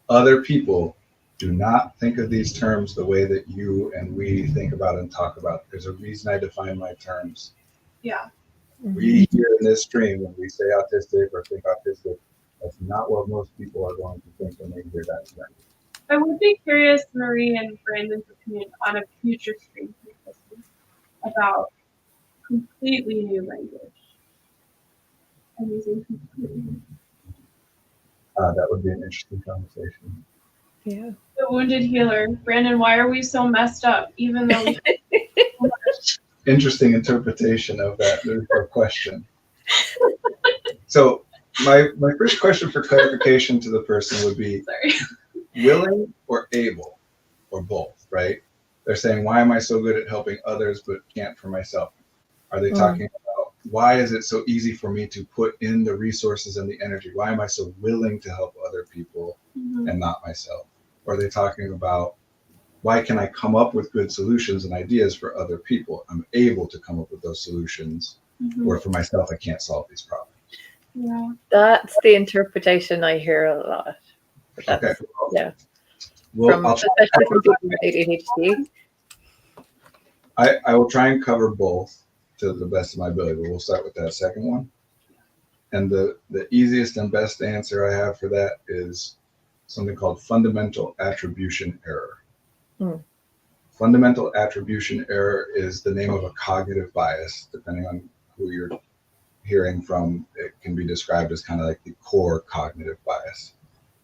Other people do not think of these terms the way that you and we think about and talk about. There's a reason I define my terms. Yeah. We here in this stream, when we say autistic or think autistic, that's not what most people are going to think when they hear that term. I would be curious, Marie and Brandon's opinion on a future stream about completely new language. I'm using completely new. That would be an interesting conversation. Yeah. The wounded healer. Brandon, why are we so messed up? Even though we Interesting interpretation of that question. So my first question for clarification to the person would be willing or able or both, right? They're saying, why am I so good at helping others but can't for myself? Are they talking about why is it so easy for me to put in the resources and the energy? Why am I so willing to help other people and not myself? Or are they talking about why can I come up with good solutions and ideas for other people? I'm able to come up with those solutions, or for myself, I can't solve these problems. Yeah. That's the interpretation I hear a lot. That's, Okay. yeah. Well, Especially from people with ADHD. I will try and cover both to the best of my ability, but we'll start with that second one. And the easiest and best answer I have for that is something called fundamental attribution error. Fundamental attribution error is the name of a cognitive bias. Depending on who you're hearing from, it can be described as kind of like the core cognitive bias.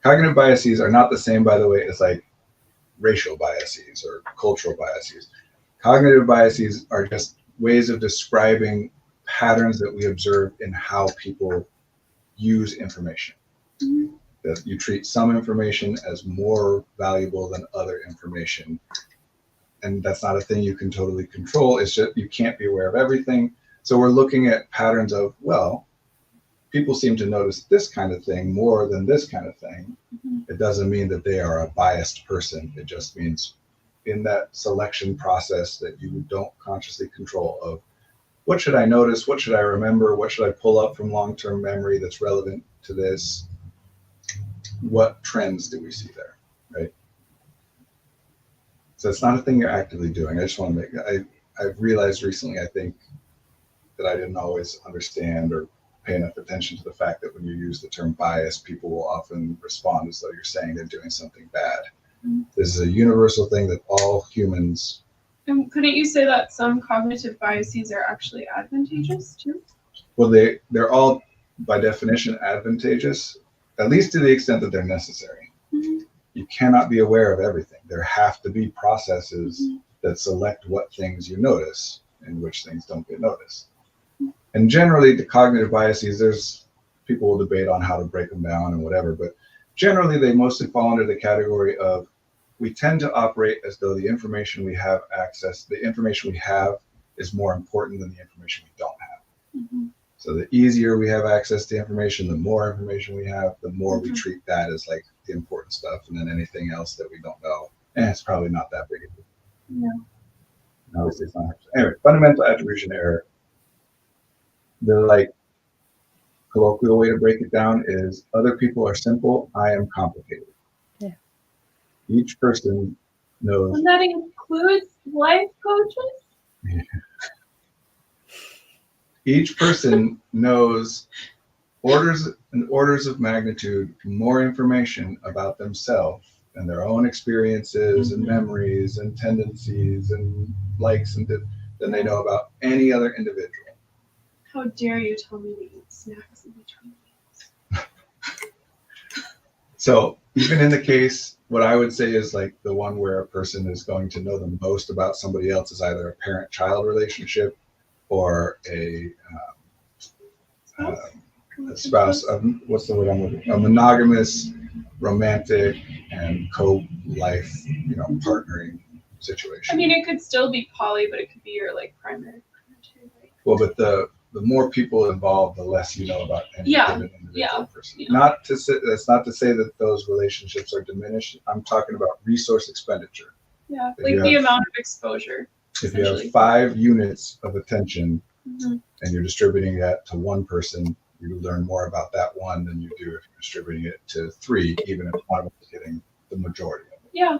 Cognitive biases are not the same, by the way, as like racial biases or cultural biases. Cognitive biases are just ways of describing patterns that we observe in how people use information. That you treat some information as more valuable than other information. And that's not a thing you can totally control. It's just you can't be aware of everything. So we're looking at patterns of, well, people seem to notice this kind of thing more than this kind of thing. It doesn't mean that they are a biased person. It just means in that selection process that you don't consciously control of what should I notice, what should I remember, what should I pull up from long-term memory that's relevant to this, what trends do we see there, right? So it's not a thing you're actively doing. I just want to make, I've realized recently, I think, that I didn't always understand or pay enough attention to the fact that when you use the term bias, people will often respond as though you're saying they're doing something bad. This is a universal thing that all humans. And couldn't you say that some cognitive biases are actually advantageous too? Well, they're all by definition advantageous, at least to the extent that they're necessary. You cannot be aware of everything. There have to be processes that select what things you notice and which things don't get noticed. And generally, the cognitive biases, there's people will debate on how to break them down and whatever, but generally they mostly fall under the category of we tend to operate as though the information we have is more important than the information we don't have. So the easier we have access to information, the more information we have, the more we treat that as like the important stuff, and then anything else that we don't know, it's probably not that big of a deal. Yeah. Obviously it's not. Anyway, fundamental attribution error. The like colloquial way to break it down is other people are simple, I am complicated. Yeah. Each person knows. And that includes life coaches? Each person knows orders of magnitude more information about themselves and their own experiences and memories and tendencies and likes and than they know about any other individual. How dare you tell me to eat snacks in between meals? So even in the case, what I would say is like the one where a person is going to know the most about somebody else is either a parent-child relationship or a spouse. What's the word I'm looking for? A monogamous, romantic, and co-life, partnering situation. I mean, it could still be poly, but it could be your like primary too, right? Well, but the more people involved, the less you know about any given individual person. Yeah. That's not to say that those relationships are diminished. I'm talking about resource expenditure. Yeah, like the amount of exposure. If you have 5 units of attention and you're distributing that to one person, you learn more about that one than you do if you're distributing it to 3, even if one of them is getting the majority of it. Yeah.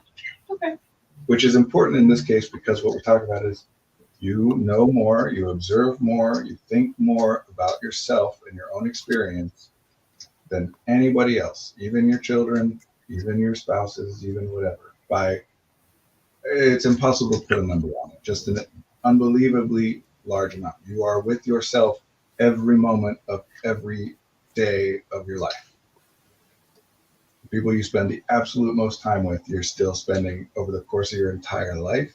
Okay. Which is important in this case because what we're talking about is you know more, you observe more, you think more about yourself and your own experience than anybody else, even your children, even your spouses, even whatever. It's impossible to put a number on it, just an unbelievably large amount. You are with yourself every moment of every day of your life. The people you spend the absolute most time with, you're still spending over the course of your entire life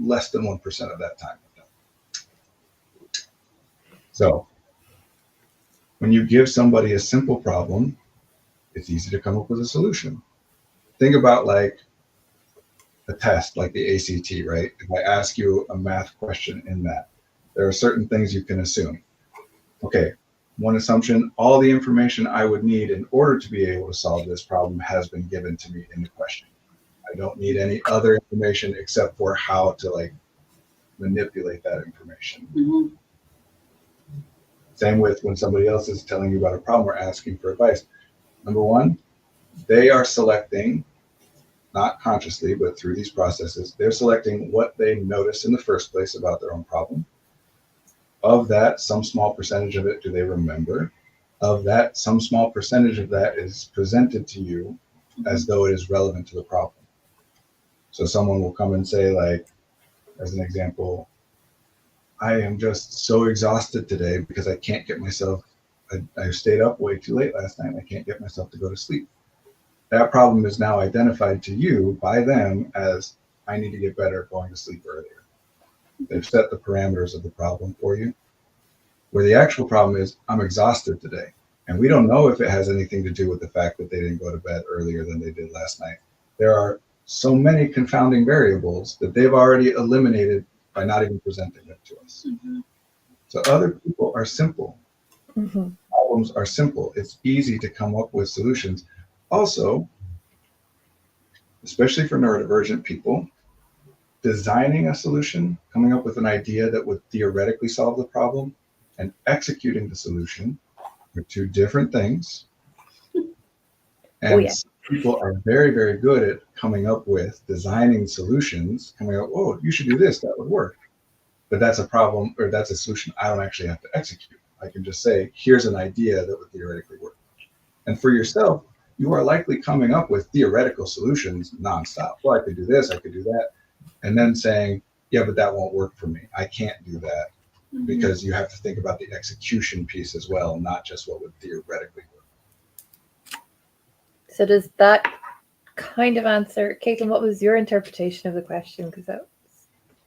less than 1% of that time with them. So when you give somebody a simple problem, it's easy to come up with a solution. Think about like a test like the ACT, right? If I ask you a math question in that, there are certain things you can assume. Okay, one assumption, all the information I would need in order to be able to solve this problem has been given to me in the question. I don't need any other information except for how to like manipulate that information. Mhm. Same with when somebody else is telling you about a problem or asking for advice. Number one, they are selecting, not consciously, but through these processes, they're selecting what they noticed in the first place about their own problem. Of that, some small percentage of it do they remember. Of that, some small percentage of that is presented to you as though it is relevant to the problem. So someone will come and say, like, as an example, I am just so exhausted today because I can't get myself, I stayed up way too late last night. I can't get myself to go to sleep. That problem is now identified to you by them as, I need to get better at going to sleep earlier. They've set the parameters of the problem for you. Where the actual problem is, I'm exhausted today. And we don't know if it has anything to do with the fact that they didn't go to bed earlier than they did last night. There are so many confounding variables that they've already eliminated by not even presenting them to us. Mm-hmm. So other people are simple. Mm-hmm. Problems are simple. It's easy to come up with solutions. Also, especially for neurodivergent people, designing a solution, coming up with an idea that would theoretically solve the problem, and executing the solution are two different things. And people are very, very good at coming up with designing solutions, coming up, oh, you should do this, that would work. But that's a problem, or that's a solution I don't actually have to execute. I can just say, here's an idea that would theoretically work. And for yourself, you are likely coming up with theoretical solutions nonstop. Well, I could do this, I could do that. And then saying, yeah, but that won't work for me. I can't do that. Mm-hmm. Because you have to think about the execution piece as well, not just what would theoretically work. So does that kind of answer, Caitlin, what was your interpretation of the question? Because that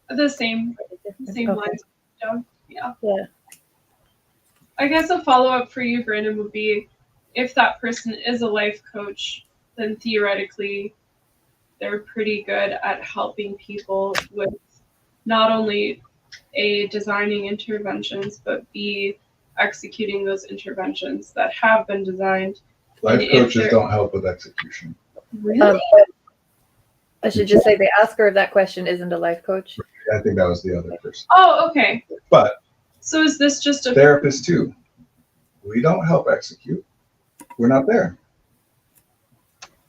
was The same okay. lines. Yeah. Yeah. I guess a follow-up for you, Brandon, would be if that person is a life coach, then theoretically they're pretty good at helping people with not only A, designing interventions, but B, executing those interventions that have been designed. Life coaches don't help with execution. Really? I should just say the asker of that question isn't a life coach. I think that was the other person. Oh, okay. But so is this just a therapist too? We don't help execute. We're not there.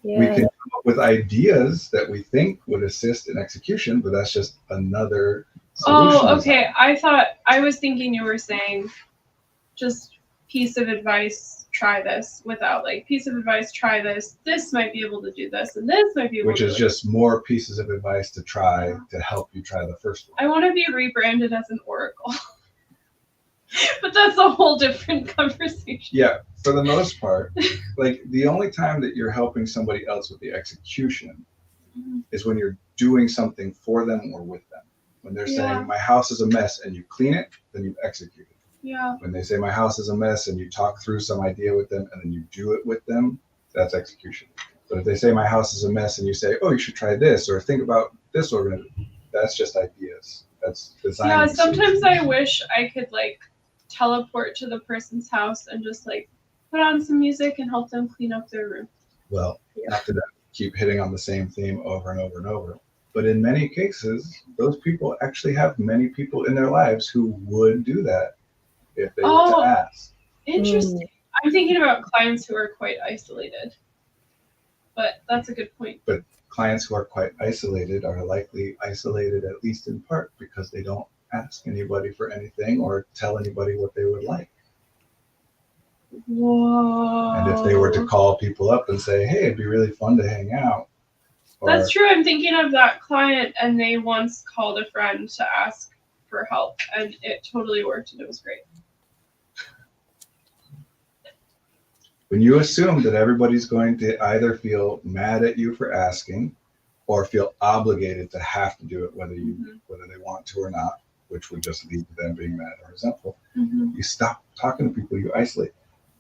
Yeah. We can come up with ideas that we think would assist in execution, but that's just another solution. Oh, okay. I was thinking you were saying just piece of advice, try this, without like piece of advice, try this. This might be able to do this, and this might be able Which to is just more pieces of advice to try to help you try the first one. I want to be rebranded as an oracle. But that's a whole different conversation. Yeah, for the most part, like the only time that you're helping somebody else with the execution is when you're doing something for them or with them. When they're saying, my house is a mess, and you clean it, then you've executed. Yeah. When they say my house is a mess and you talk through some idea with them and then you do it with them, that's execution. But if they say my house is a mess and you say, oh, you should try this or think about this organization, that's just ideas. That's design. Yeah, sometimes I wish I could like teleport to the person's house and just like put on some music and help them clean up their room. Well, not to keep hitting on the same theme over and over and over. But in many cases, those people actually have many people in their lives who would do that if they were to ask. Interesting. I'm thinking about clients who are quite isolated. But that's a good point. But clients who are quite isolated are likely isolated at least in part because they don't ask anybody for anything or tell anybody what they would like. Whoa. And if they were to call people up and say, hey, it'd be really fun to hang out. That's true. I'm thinking of that client and they once called a friend to ask for help and it totally worked and it was great. When you assume that everybody's going to either feel mad at you for asking or feel obligated to have to do it whether they want to or not, which would just lead to them being mad or resentful, you stop talking to people, you isolate.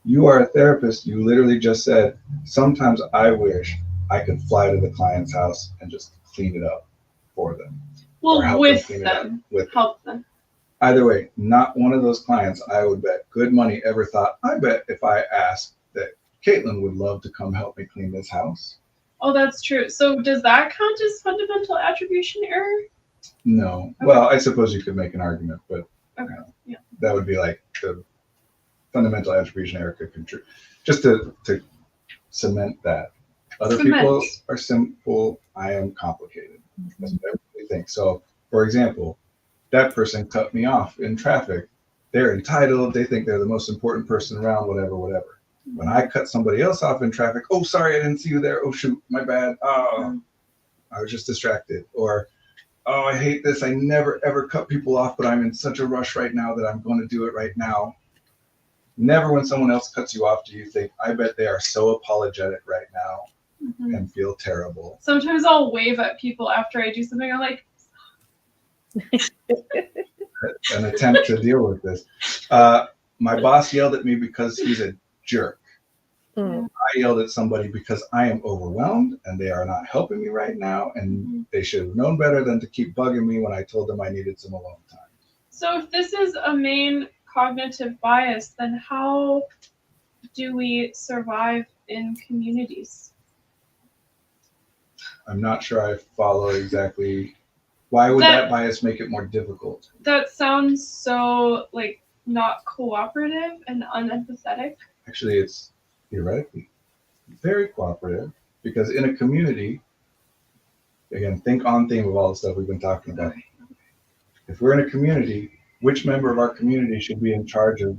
You are a therapist. You literally just said, sometimes I wish I could fly to the client's house and just clean it up for them. Well, help with them. them. With help them. Either way, not one of those clients I would bet good money ever thought, I bet if I asked that Caitlin would love to come help me clean this house. Oh, that's true. So does that count as fundamental attribution error? No. Okay. Well, I suppose you could make an argument, but Okay. Yeah. that would be like the fundamental attribution error could contribute. Just to cement that. Other people are simple, I am complicated. That's what everybody thinks. So, for example, that person cut me off in traffic. They're entitled, they think they're the most important person around, whatever. When I cut somebody else off in traffic, oh, sorry, I didn't see you there. Oh, shoot, my bad. Oh, I was just distracted. Or, oh, I hate this. I never, ever cut people off, but I'm in such a rush right now that I'm going to do it right now. Never when someone else cuts you off do you think, I bet they are so apologetic right now and feel terrible. Sometimes I'll wave at people after I do something. I'm like, an attempt to deal with this. My boss yelled at me because he's a jerk. I yelled at somebody because I am overwhelmed and they are not helping me right now, and they should have known better than to keep bugging me when I told them I needed some alone time. So if this is a main cognitive bias, then how do we survive in communities? I'm not sure I follow exactly. Why would that bias make it more difficult? That sounds so like not cooperative and unempathetic. Actually, it's theoretically very cooperative, because in a community, again, think on theme of all the stuff we've been talking about. If we're in a community, which member of our community should be in charge of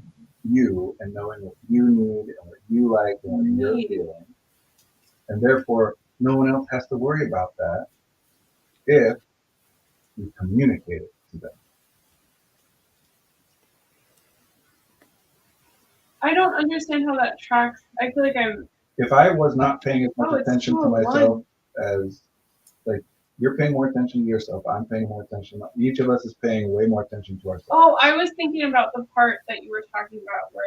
you and knowing what you need and what you like and what you're feeling? And therefore, no one else has to worry about that if you communicate it to them. I don't understand how that tracks. I feel like I'm. If I was not paying as much attention to myself as, like, you're paying more attention to yourself, I'm paying more attention. Each of us is paying way more attention to ourselves. Oh, I was thinking about the part that you were talking about where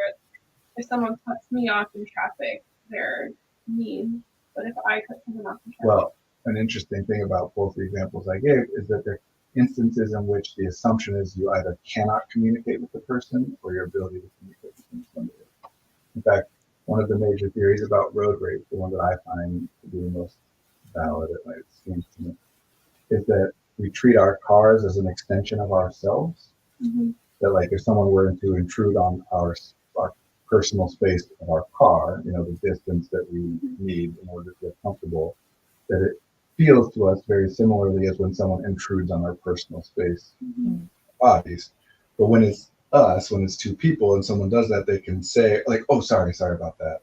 if someone cuts me off in traffic, they're mean. But if I cut someone off in traffic. Well, an interesting thing about both the examples I gave is that there are instances in which the assumption is you either cannot communicate with the person or your ability to communicate with them is limited. In fact, one of the major theories about road rage, the one that I find to be the most valid, it seems to me, is that we treat our cars as an extension of ourselves. That, like, if someone were to intrude on our personal space of our car, the distance that we need in order to feel comfortable, that it feels to us very similarly as when someone intrudes on our personal space bodies. But when it's us, when it's two people and someone does that, they can say, like, oh, sorry about that.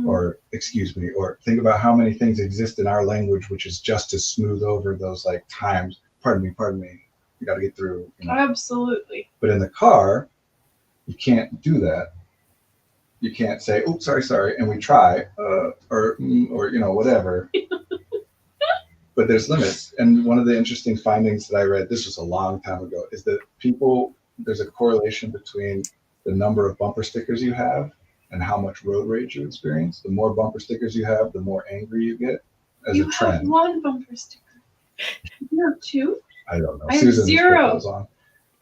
Or excuse me, or think about how many things exist in our language which is just to smooth over those, like, times. Pardon me, you got to get through. Absolutely. But in the car, you can't do that. You can't say, oh, sorry, and we try, or whatever. But there's limits. And one of the interesting findings that I read, this was a long time ago, is that there's a correlation between the number of bumper stickers you have and how much road rage you experience. The more bumper stickers you have, the more angry you get as a trend. You have one bumper sticker. You have two? I don't know. I have zero. On.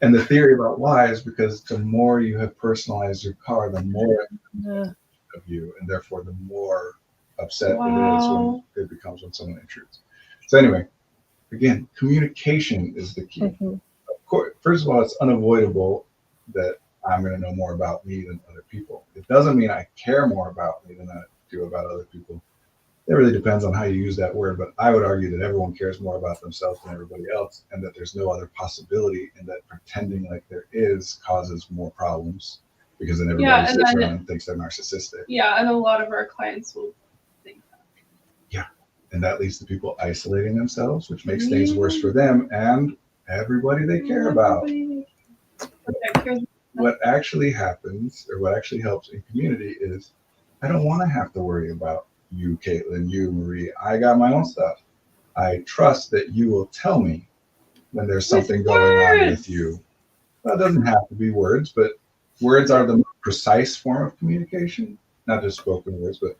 And the theory about why is because the more you have personalized your car, the more of you, and therefore the more upset it is when it becomes when someone intrudes. So anyway, again, communication is the key. Of course, first of all, it's unavoidable that I'm going to know more about me than other people. It doesn't mean I care more about me than I do about other people. It really depends on how you use that word, but I would argue that everyone cares more about themselves than everybody else, and that there's no other possibility, and that pretending like there is causes more problems, because then everybody sits around and thinks they're narcissistic. Yeah, and a lot of our clients will think that. Yeah, and that leads to people isolating themselves, which makes things worse for them and everybody they care about. What actually happens, or what actually helps in community, is I don't want to have to worry about you, Caitlin, you, Marie. I got my own stuff. I trust that you will tell me when there's something going on with you. Well, it doesn't have to be words, but words are the most precise form of communication. Not just spoken words, but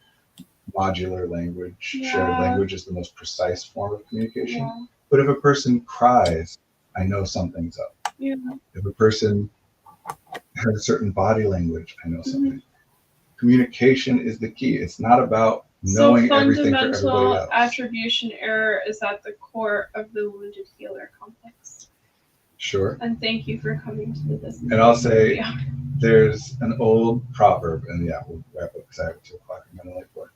modular language, shared language is the most precise form of communication. But if a person cries, I know something's up. Yeah. If a person has a certain body language, I know something. Communication is the key. It's not about knowing everything for everybody fundamental else. attribution error is at the core of the wounded healer complex. Sure. And thank you for coming to this. And I'll say there's an old proverb, and yeah, we'll wrap up because I have 2 o'clock. I'm gonna like what?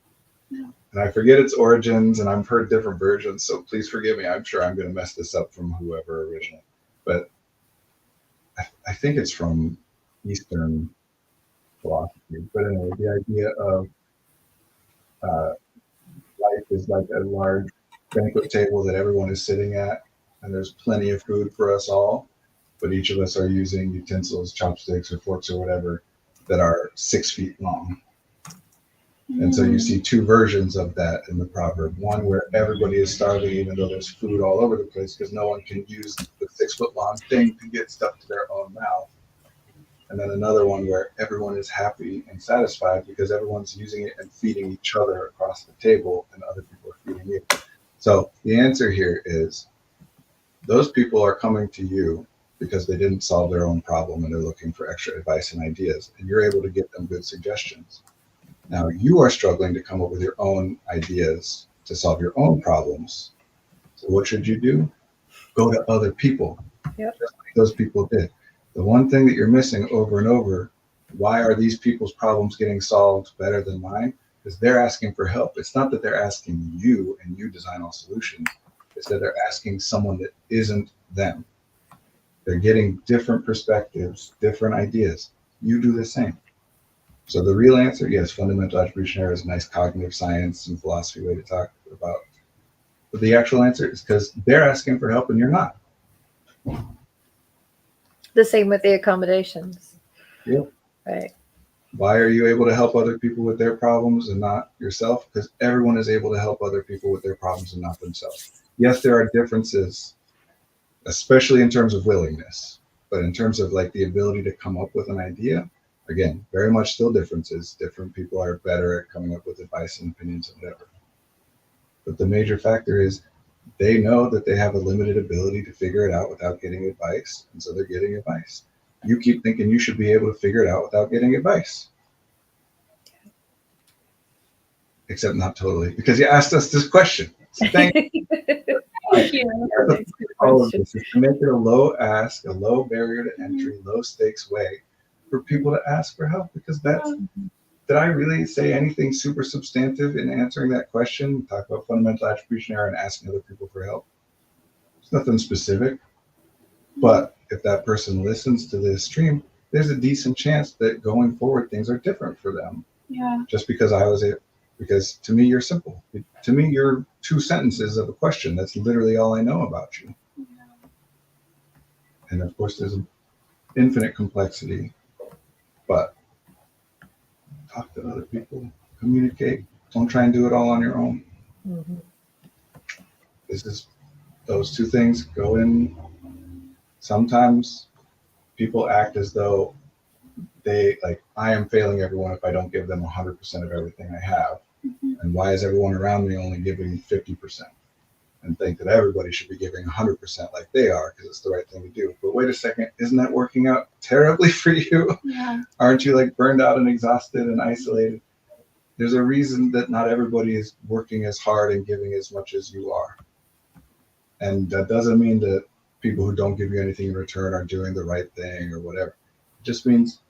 No. And I forget its origins, and I've heard different versions, so please forgive me. I'm sure I'm gonna mess this up from whoever originally, but I think it's from Eastern philosophy. But anyway, the idea of life is like a large banquet table that everyone is sitting at, and there's plenty of food for us all, but each of us are using utensils, chopsticks, or forks, or whatever that are 6 feet long. And so you see 2 versions of that in the proverb. One where everybody is starving, even though there's food all over the place, because no one can use the 6 foot long thing to get stuff to their own mouth. And then another one where everyone is happy and satisfied because everyone's using it and feeding each other across the table, and other people are feeding you. So the answer here is those people are coming to you because they didn't solve their own problem and they're looking for extra advice and ideas, and you're able to give them good suggestions. Now you are struggling to come up with your own ideas to solve your own problems. So what should you do? Go to other people. Yep. Just like those people did. The one thing that you're missing over and over, why are these people's problems getting solved better than mine? Because they're asking for help. It's not that they're asking you and you design all solutions. It's that they're asking someone that isn't them. They're getting different perspectives, different ideas. You do the same. So the real answer, yes, fundamental attribution error is a nice cognitive science and philosophy way to talk about. But the actual answer is because they're asking for help and you're not. The same with the accommodations. Yep. Right. Why are you able to help other people with their problems and not yourself? Because everyone is able to help other people with their problems and not themselves. Yes, there are differences, especially in terms of willingness, but in terms of like the ability to come up with an idea, again, very much still differences. Different people are better at coming up with advice and opinions and whatever. But the major factor is they know that they have a limited ability to figure it out without getting advice, and so they're getting advice. You keep thinking you should be able to figure it out without getting advice. Except not totally, because you asked us this question. So thank you. Thank you. All of this is to make it a low ask, a low barrier to entry, low stakes way for people to ask for help. Because that's, did I really say anything super substantive in answering that question? Talk about fundamental attribution error and asking other people for help. It's nothing specific. But if that person listens to this stream, there's a decent chance that going forward things are different for them. Yeah. Just because I was it, because to me you're simple. To me you're 2 sentences of a question. That's literally all I know about you. Yeah. And of course there's an infinite complexity, but talk to other people, communicate. Don't try and do it all on your own. Mm-hmm. This is those 2 things go in. Sometimes people act as though they like, I am failing everyone if I don't give them 100% of everything I have. Mm-hmm. And why is everyone around me only giving 50%? And think that everybody should be giving 100% like they are because it's the right thing to do. But wait a second, isn't that working out terribly for you? Yeah. Aren't you like burned out and exhausted and isolated? There's a reason that not everybody is working as hard and giving as much as you are. And that doesn't mean that people who don't give you anything in return are doing the right thing or whatever. It just means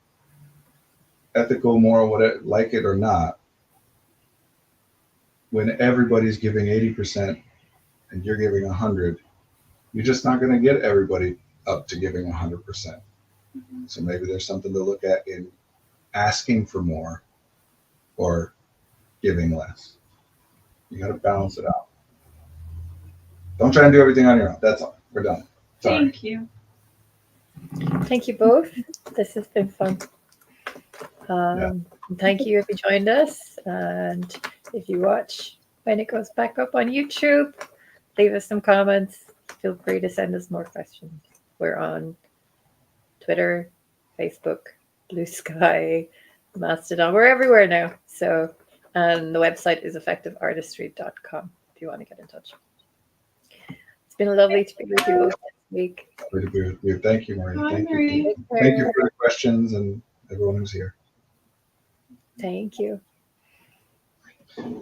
ethical, moral, whatever, like it or not, when everybody's giving 80% and you're giving 100, you're just not going to get everybody up to giving 100%. Mm-hmm. So maybe there's something to look at in asking for more or giving less. You got to balance it out. Don't try and do everything on your own. That's all. We're done. Sorry. Thank you. Thank you both. This has been fun. Thank you if you joined us, and if you watch when it goes back up on YouTube, leave us some comments. Feel free to send us more questions. We're on Twitter, Facebook, Blue Sky, Mastodon. We're everywhere now. So, and the website is effectiveartistry.com if you want to get in touch. It's been lovely to be with you both. week. Good to be with you. Thank you, Marie. Hi, Thank you. Marie. Take Thank you care. for the questions and everyone who's here. Thank you.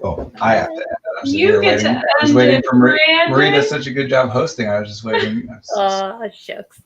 Oh, I have to add that. I'm sitting You here get waiting. to I was end waiting it, for Marie. Brandon. Marie does such a good job hosting. I was just waiting. Oh, shucks.